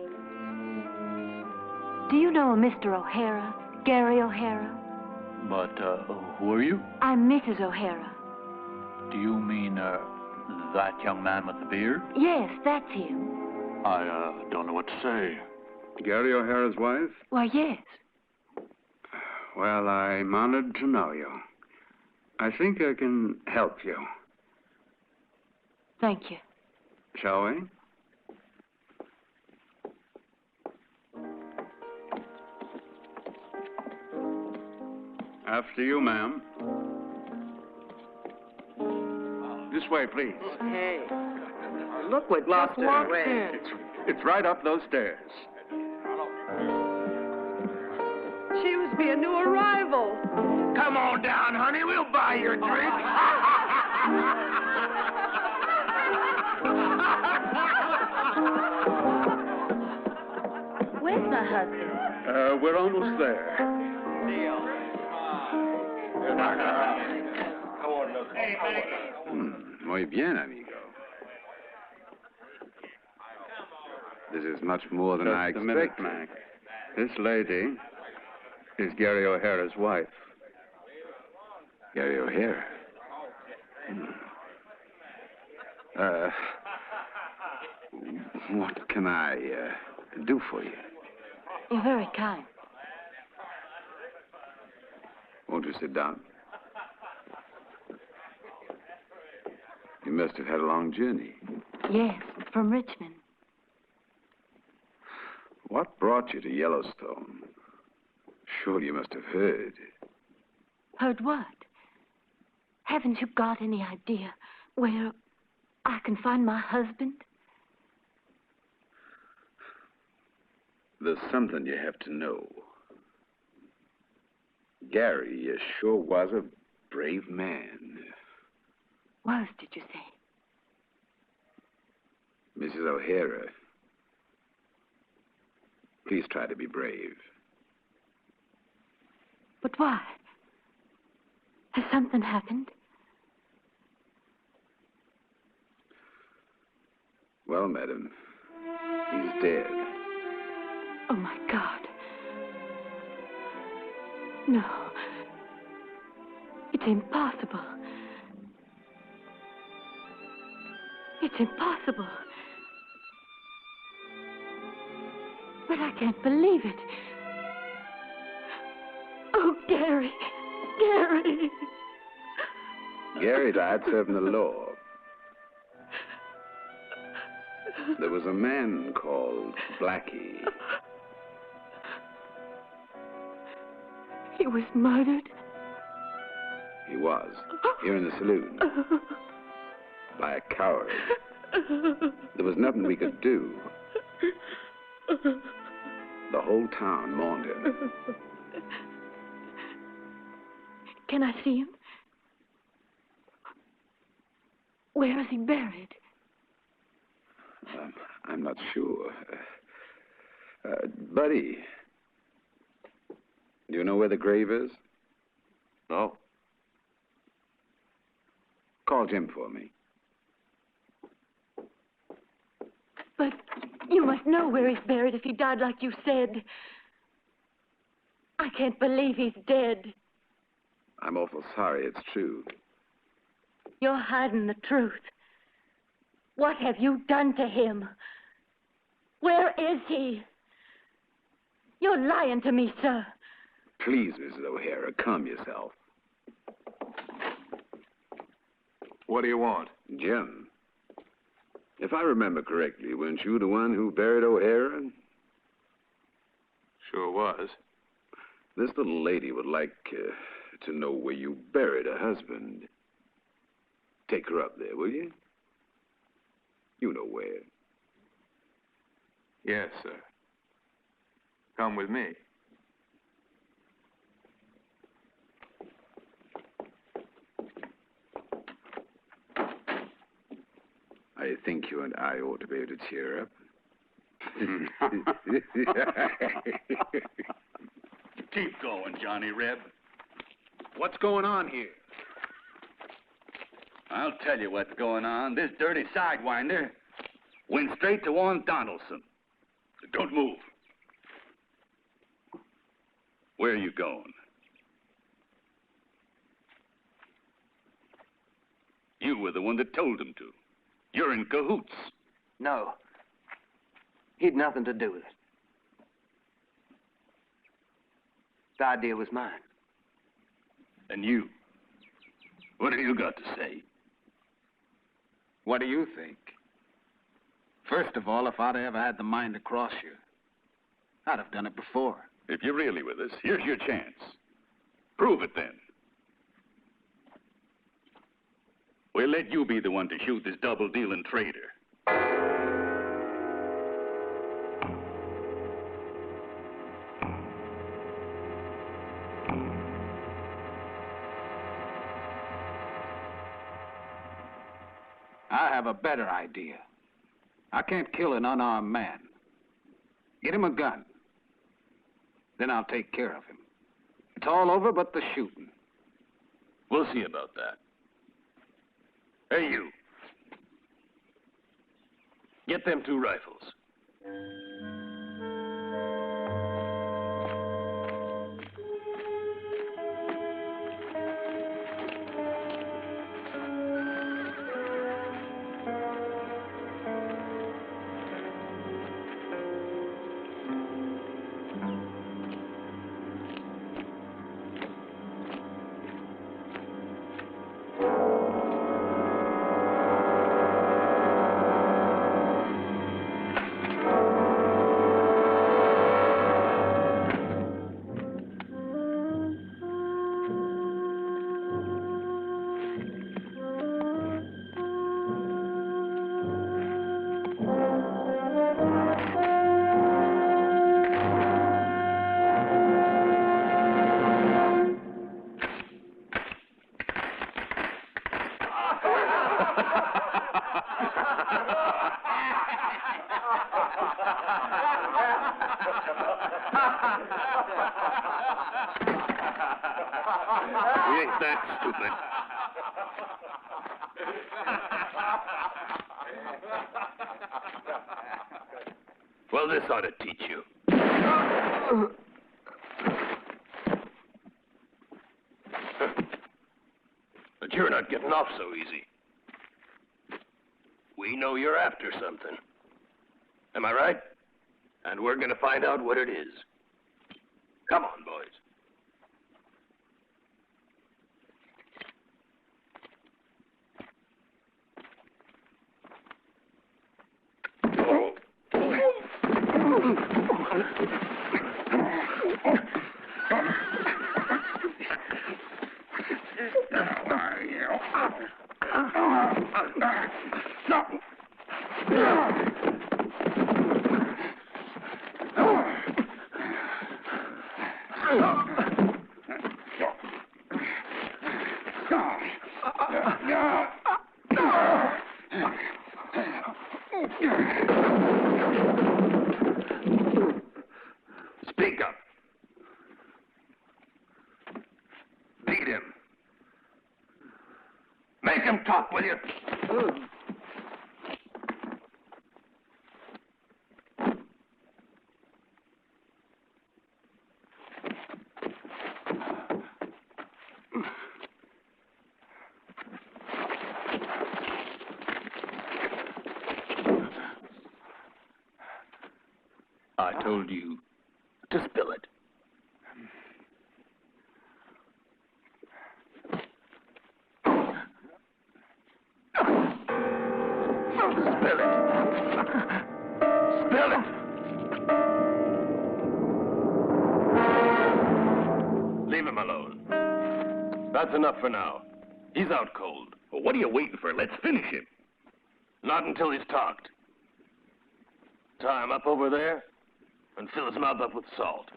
Do you know a Mr. O'Hara? Gary O'Hara? But, who are you? I'm Mrs. O'Hara. Do you mean, that young man with the beard? Yes, that's him. I, don't know what to say. Gary O'Hara's wife? Why, yes. Well, I'm honored to know you. I think I can help you. Thank you. Shall we? After you, ma'am. This way, please. Hey, look what just walked in. It's right up those stairs. She must be a new arrival. Come on down, honey. We'll buy your drink. Where's my husband? We're almost there. Muy bien, amigo. This is much more than I Just a minute, expected. Mac. This lady is Gary O'Hara's wife. Gary O'Hara. What can I do for you? You're very kind. Won't you sit down? You must have had a long journey. Yes, from Richmond. What brought you to Yellowstone? Surely you must have heard. Heard what? Haven't you got any idea where I can find my husband? There's something you have to know. Gary sure was a brave man. Was, did you say? Mrs. O'Hara, please try to be brave. But why? Has something happened? Well, madam, he's dead. Oh, my God. No. It's impossible. It's impossible. But I can't believe it. Oh, Gary. Gary. Gary died serving the law. There was a man called Blackie. He was murdered? He was, here in the saloon, by a coward. There was nothing we could do. The whole town mourned him. Can I see him? Where is he buried? I'm not sure. Buddy, do you know where the grave is? No. Call Jim for me. But you must know where he's buried if he died like you said. I can't believe he's dead. I'm awful sorry, it's true. You're hiding the truth. What have you done to him? Where is he? You're lying to me, sir. Please, Mrs. O'Hara, calm yourself. What do you want? Jim, If I remember correctly, weren't you the one who buried O'Hara? Sure was. This little lady would like to know where you buried her husband. Take her up there, will you? You know where. Yes, sir. Come with me. I think you and I ought to be able to cheer up. Keep going, Johnny Reb. What's going on here? I'll tell you what's going on. This dirty sidewinder went straight to warn Donaldson. Don't move. Where are you going? You were the one that told him to. You're in cahoots. No. He'd nothing to do with it. The idea was mine. And you? What have you got to say? What do you think? First of all, if I'd ever had the mind to cross you, I'd have done it before. If you're really with us, here's your chance. Prove it then. We'll let you be the one to shoot this double-dealing traitor. I have a better idea. I can't kill an unarmed man. Get him a gun. Then I'll take care of him. It's all over but the shooting. We'll see about that. Hey, you. Get them 2 rifles. We ain't that stupid. Well, this ought to teach you. But you're not getting off so easy. We know you're after something. Am I right? And we're gonna find out what it is. Come on, boys. Speak up. Beat him. Make him talk, will you? I told you to spill it. Spill it. Spill it. Leave him alone. That's enough for now. He's out cold. Well, what are you waiting for? Let's finish him. Not until he's talked. Tie him up over there and fill his mouth up with salt.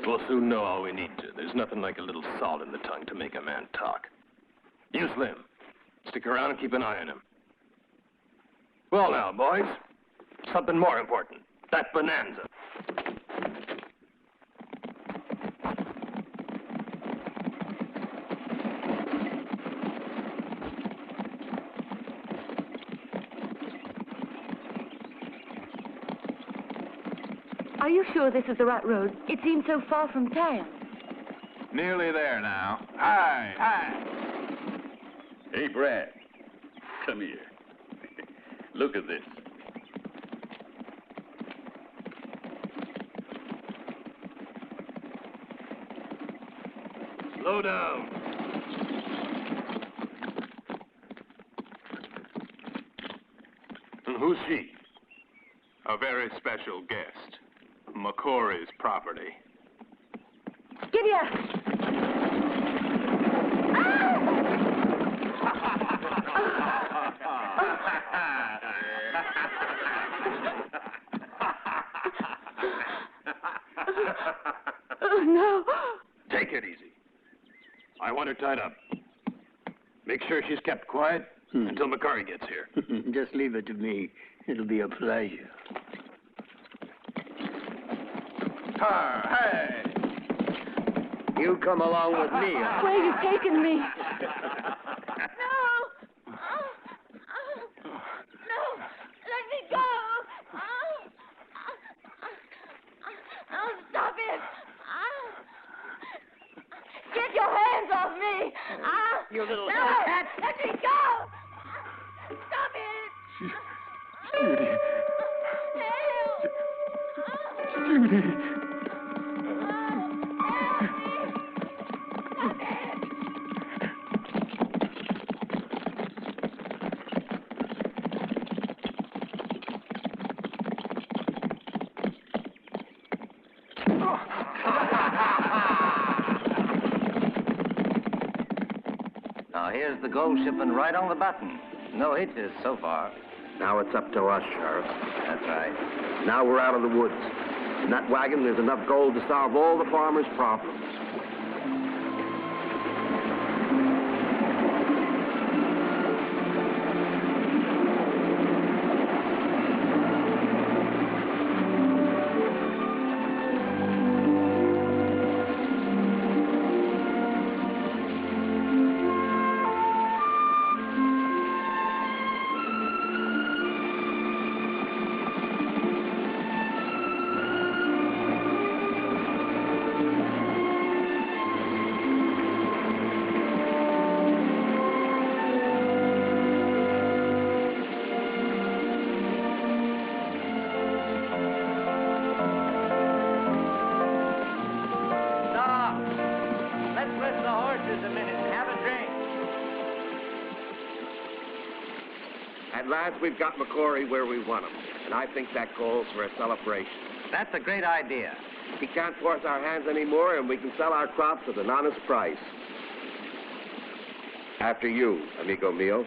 We'll soon know all we need to. There's nothing like a little salt in the tongue to make a man talk. You, Slim, stick around and keep an eye on him. Well now, boys, something more important. That bonanza. Are you sure this is the right road? It seems so far from town. Nearly there now. Hi, hi. Hey, Brad. Come here. Look at this. Slow down. And who's she? A very special guest. McCory's property. Give ya! Oh, no. Take it easy. I want her tied up. Make sure she's kept quiet until McCory gets here. Just leave it to me. It'll be a pleasure. Hey! You come along with me. Where are you taking me? No! No! Let me go! Oh, stop it! Get your hands off me! You little no! cat! Let me go! Stop it! Judy. Judy. Now, here's the gold shipment right on the button. No hitches so far. Now it's up to us, Sheriff. That's right. Now we're out of the woods. In that wagon, there's enough gold to solve all the farmers' problems. At last, we've got McCory where we want him, and I think that calls for a celebration. That's a great idea. He can't force our hands anymore, and we can sell our crops at an honest price. After you, amigo mio.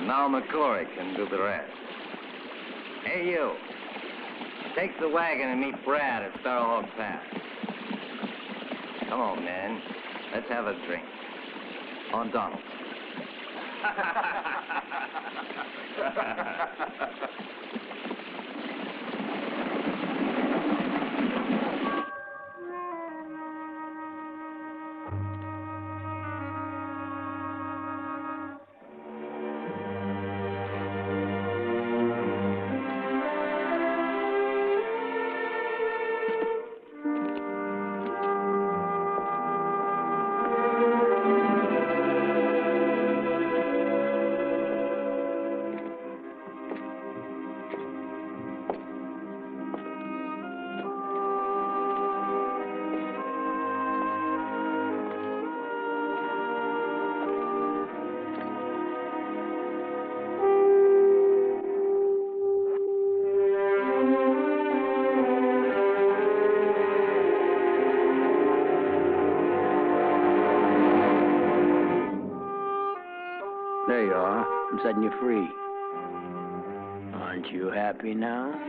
Now McCory can do the rest. Hey, you. Take the wagon and meet Brad at Sparrowhawk Pass. Come on, man. Let's have a drink. On Donald. There you are. I'm setting you free. Aren't you happy now?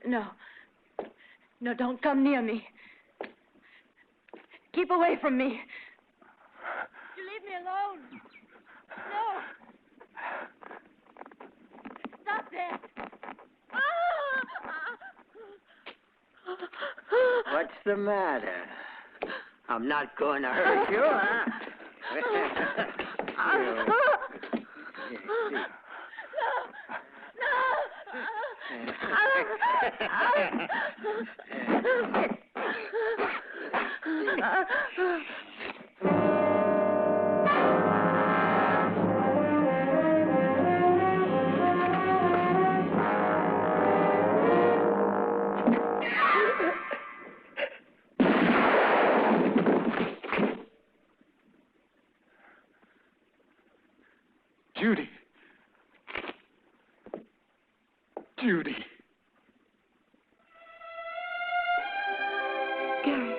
No. No, don't come near me. Keep away from me. You leave me alone. No. Stop that. What's the matter? I'm not going to hurt you, huh? Judy. Judy. Gary.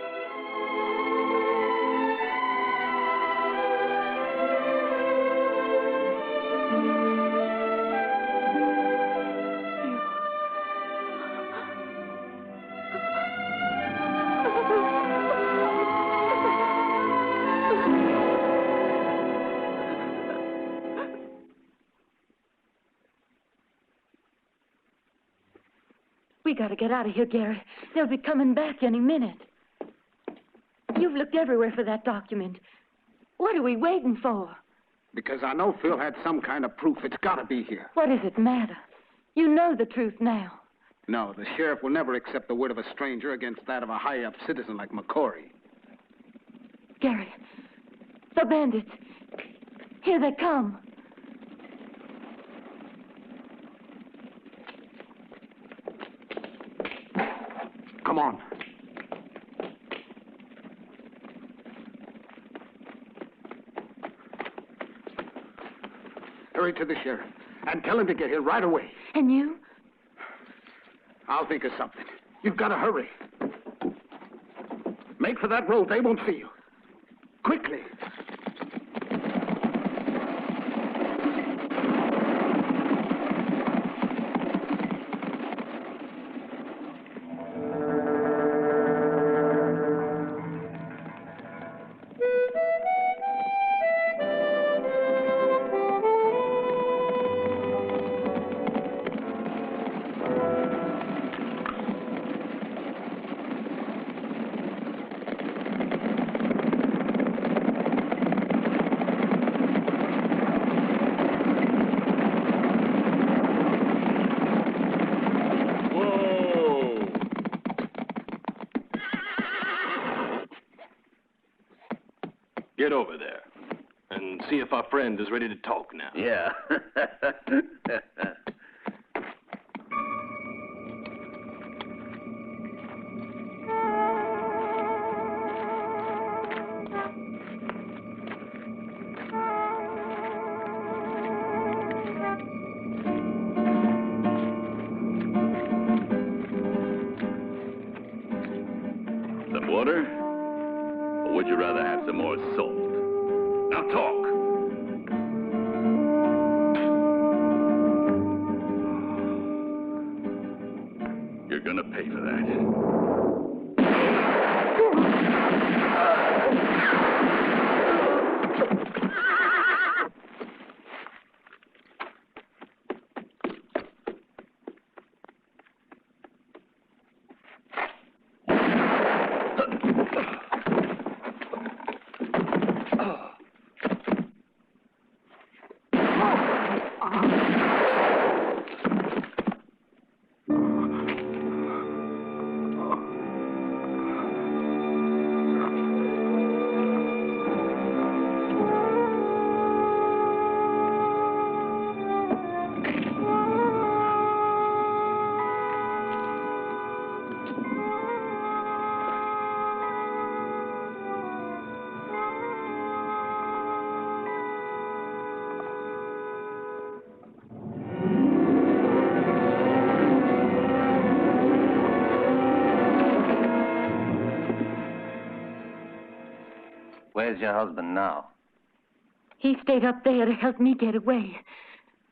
We gotta get out of here, Gary. They'll be coming back any minute. You've looked everywhere for that document. What are we waiting for? Because I know Phil had some kind of proof. It's got to be here. What does it matter? You know the truth now. No, the sheriff will never accept the word of a stranger against that of a high-up citizen like McCory. Gary, the bandits. Here they come. Come on. Hurry to the sheriff and tell him to get here right away. And you? I'll think of something. You've got to hurry. Make for that road. They won't see you. Quickly. Get over there and see if our friend is ready to talk now. Yeah. water? Or would you rather have some more salt? Now talk. You're gonna pay for that. Where's your husband now? He stayed up there to help me get away.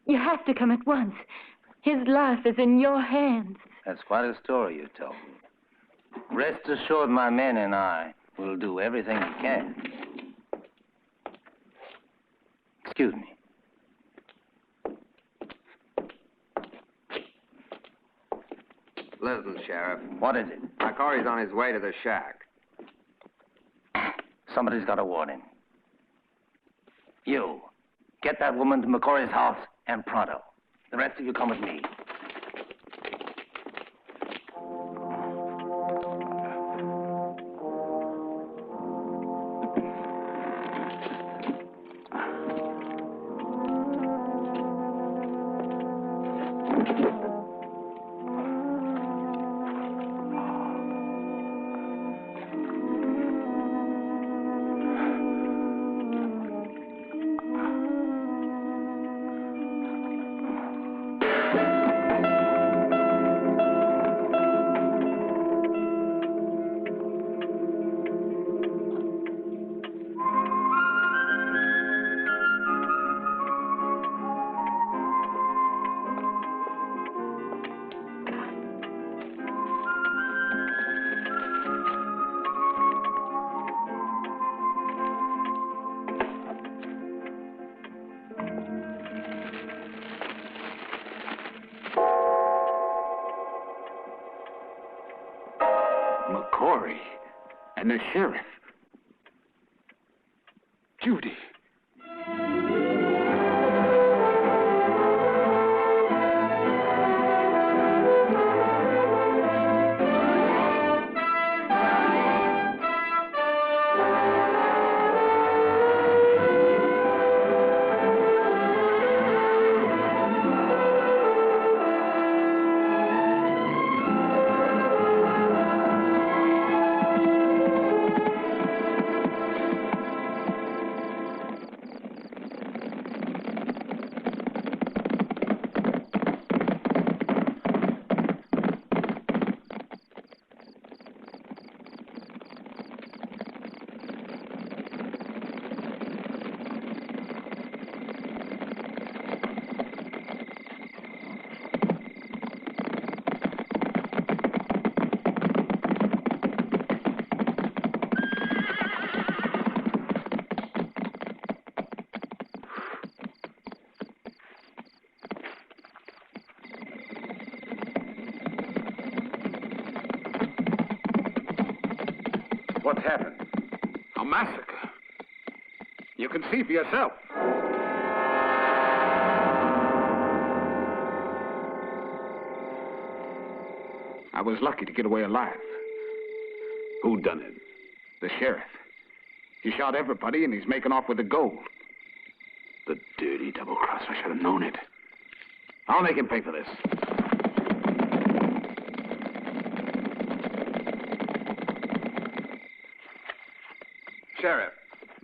You have to come at once. His life is in your hands. That's quite a story you told me. Rest assured, my men and I will do everything we can. Excuse me. Listen, Sheriff. What is it? McCory's on his way to the shack. Somebody's got a warning. You, get that woman to McCory's house and pronto. The rest of you come with me. Mori and the sheriff. Judy. What's happened? A massacre. You can see for yourself. I was lucky to get away alive. Who done it? The sheriff. He shot everybody and he's making off with the gold. The dirty double-crosser. I should have known it. I'll make him pay for this. Sheriff,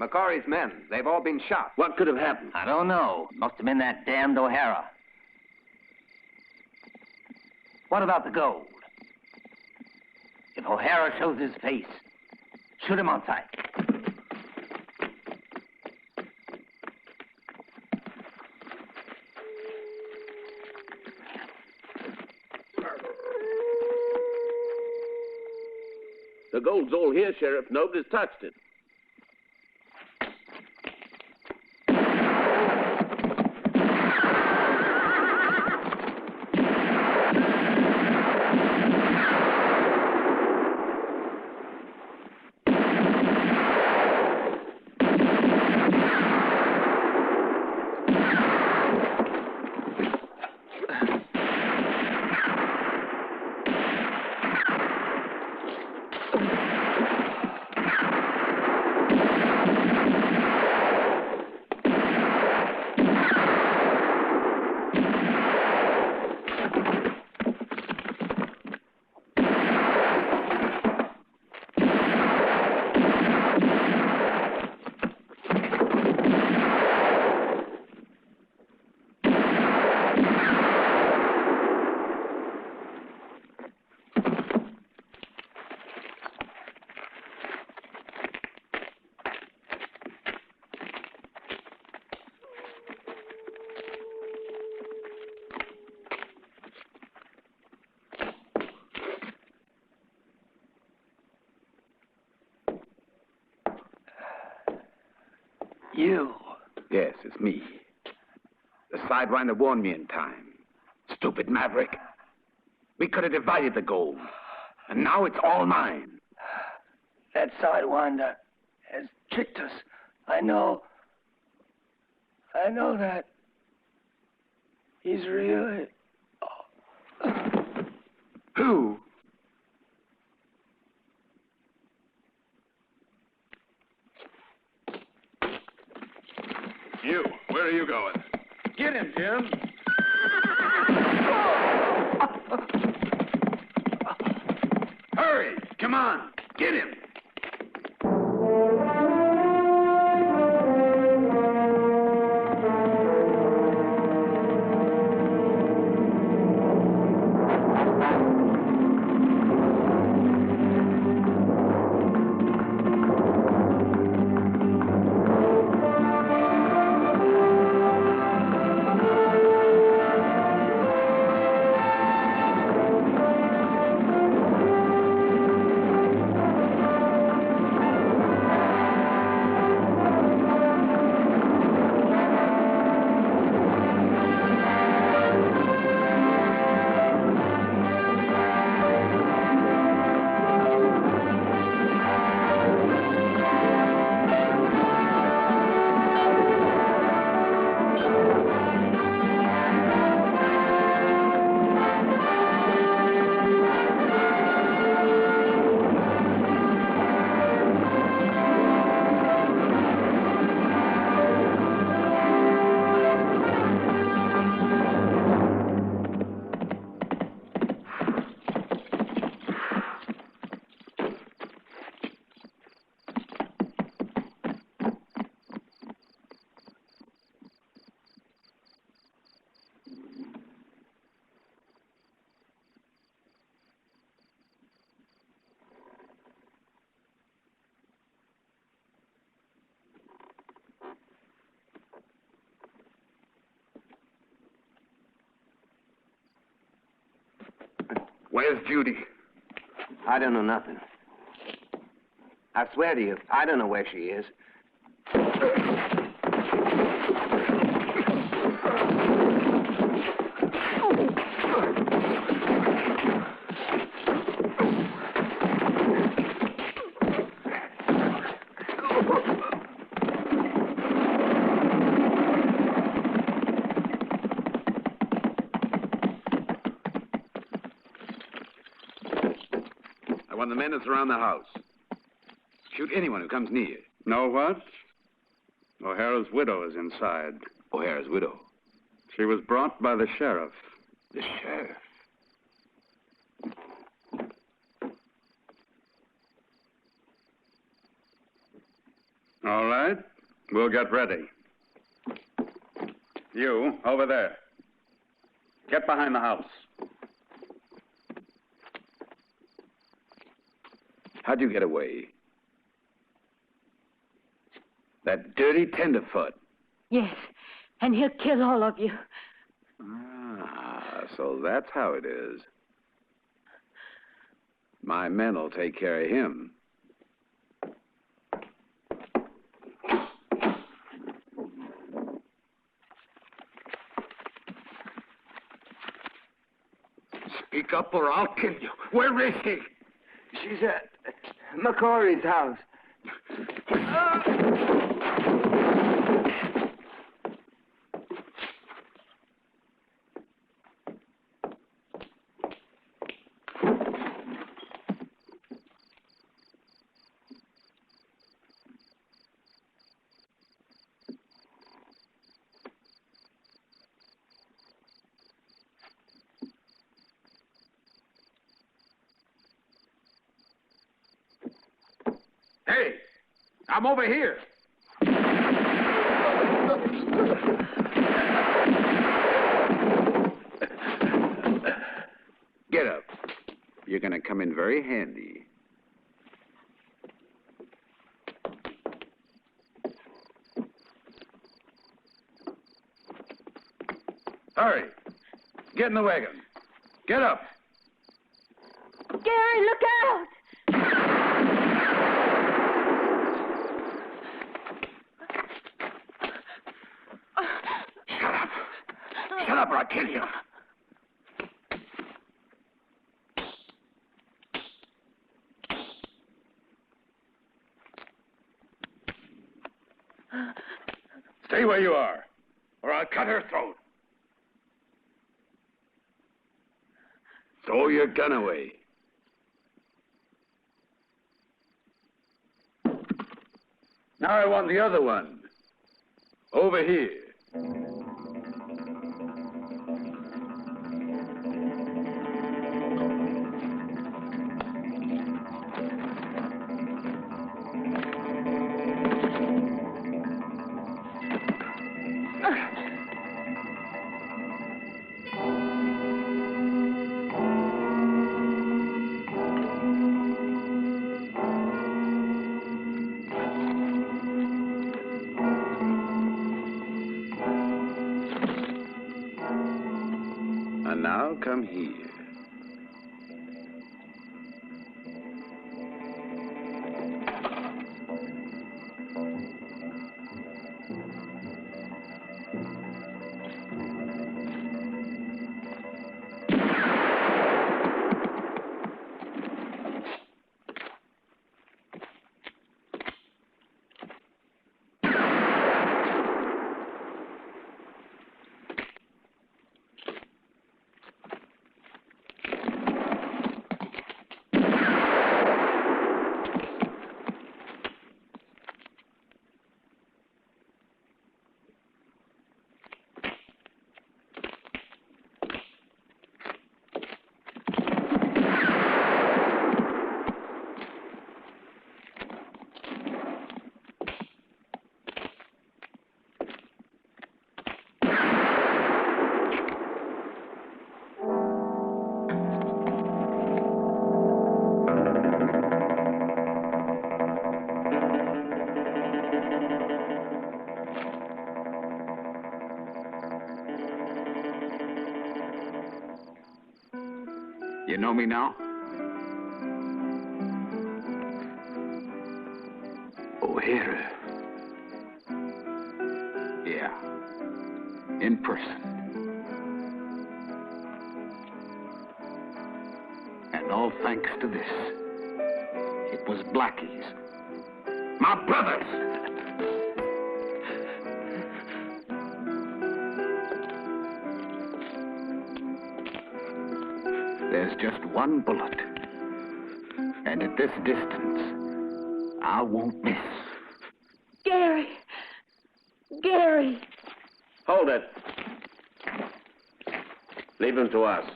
McCory's men, they've all been shot. What could have happened? I don't know. Must have been that damned O'Hara. What about the gold? If O'Hara shows his face, Shoot him on sight. The gold's all here, Sheriff. Nobody's touched it. You? Yes, it's me. The sidewinder warned me in time. Stupid maverick. We could have divided the gold. And now it's all mine. That sidewinder has tricked us. I know that. He's really... Who? You, where are you going? Get him, Jim. Hurry! Come on! Get him! Where's Judy? I don't know nothing. I swear to you, I don't know where she is. I want the men to surround the house. Shoot anyone who comes near. Know what? O'Hara's widow is inside. O'Hara's widow? She was brought by the sheriff. The sheriff? All right. We'll get ready. You, over there. Get behind the house. How'd you get away? That dirty tenderfoot. Yes, and he'll kill all of you. Ah, so that's how it is. My men will take care of him. Speak up or I'll kill you. Where is he? She's at McCory's house. Hey, I'm over here. Get up. You're going to come in very handy. Hurry. Get in the wagon. Get up. Gary, look out! Shut up or I'll kill you. Stay where you are, or I'll cut her throat. Throw your gun away. Now I want the other one. Over here. And now come here. You know me now? O'Hara. Yeah. In person. And all thanks to this. It was Blackie's. My brothers! There's just one bullet. And at this distance, I won't miss. Gary! Gary! Hold it. Leave him to us.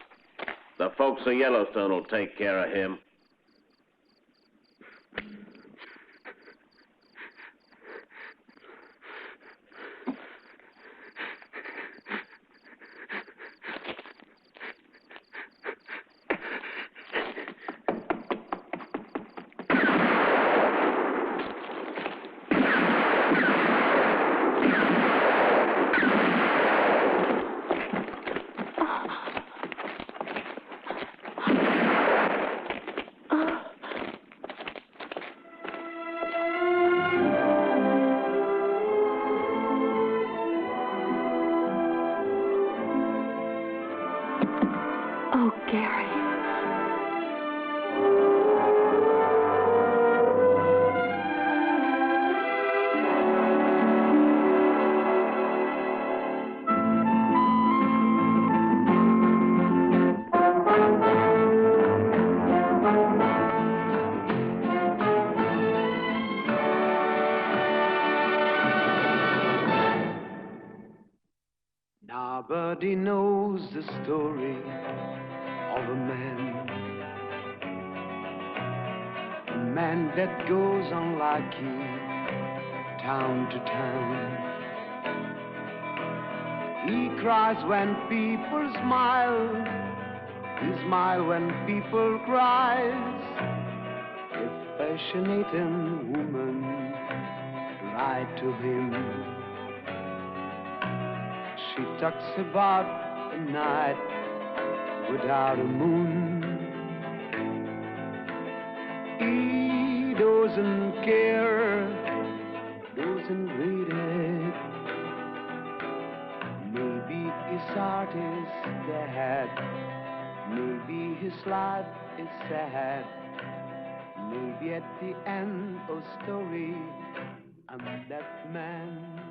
The folks of Yellowstone will take care of him. Nobody knows the story of a man that goes on lucky town to town. He cries when people smile, he smiles when people cries. A fascinating woman lied to him. She talks about a night without a moon. He doesn't care, doesn't read it. Maybe his heart is dead. Maybe his life is sad. Maybe at the end of the story, I'm that man.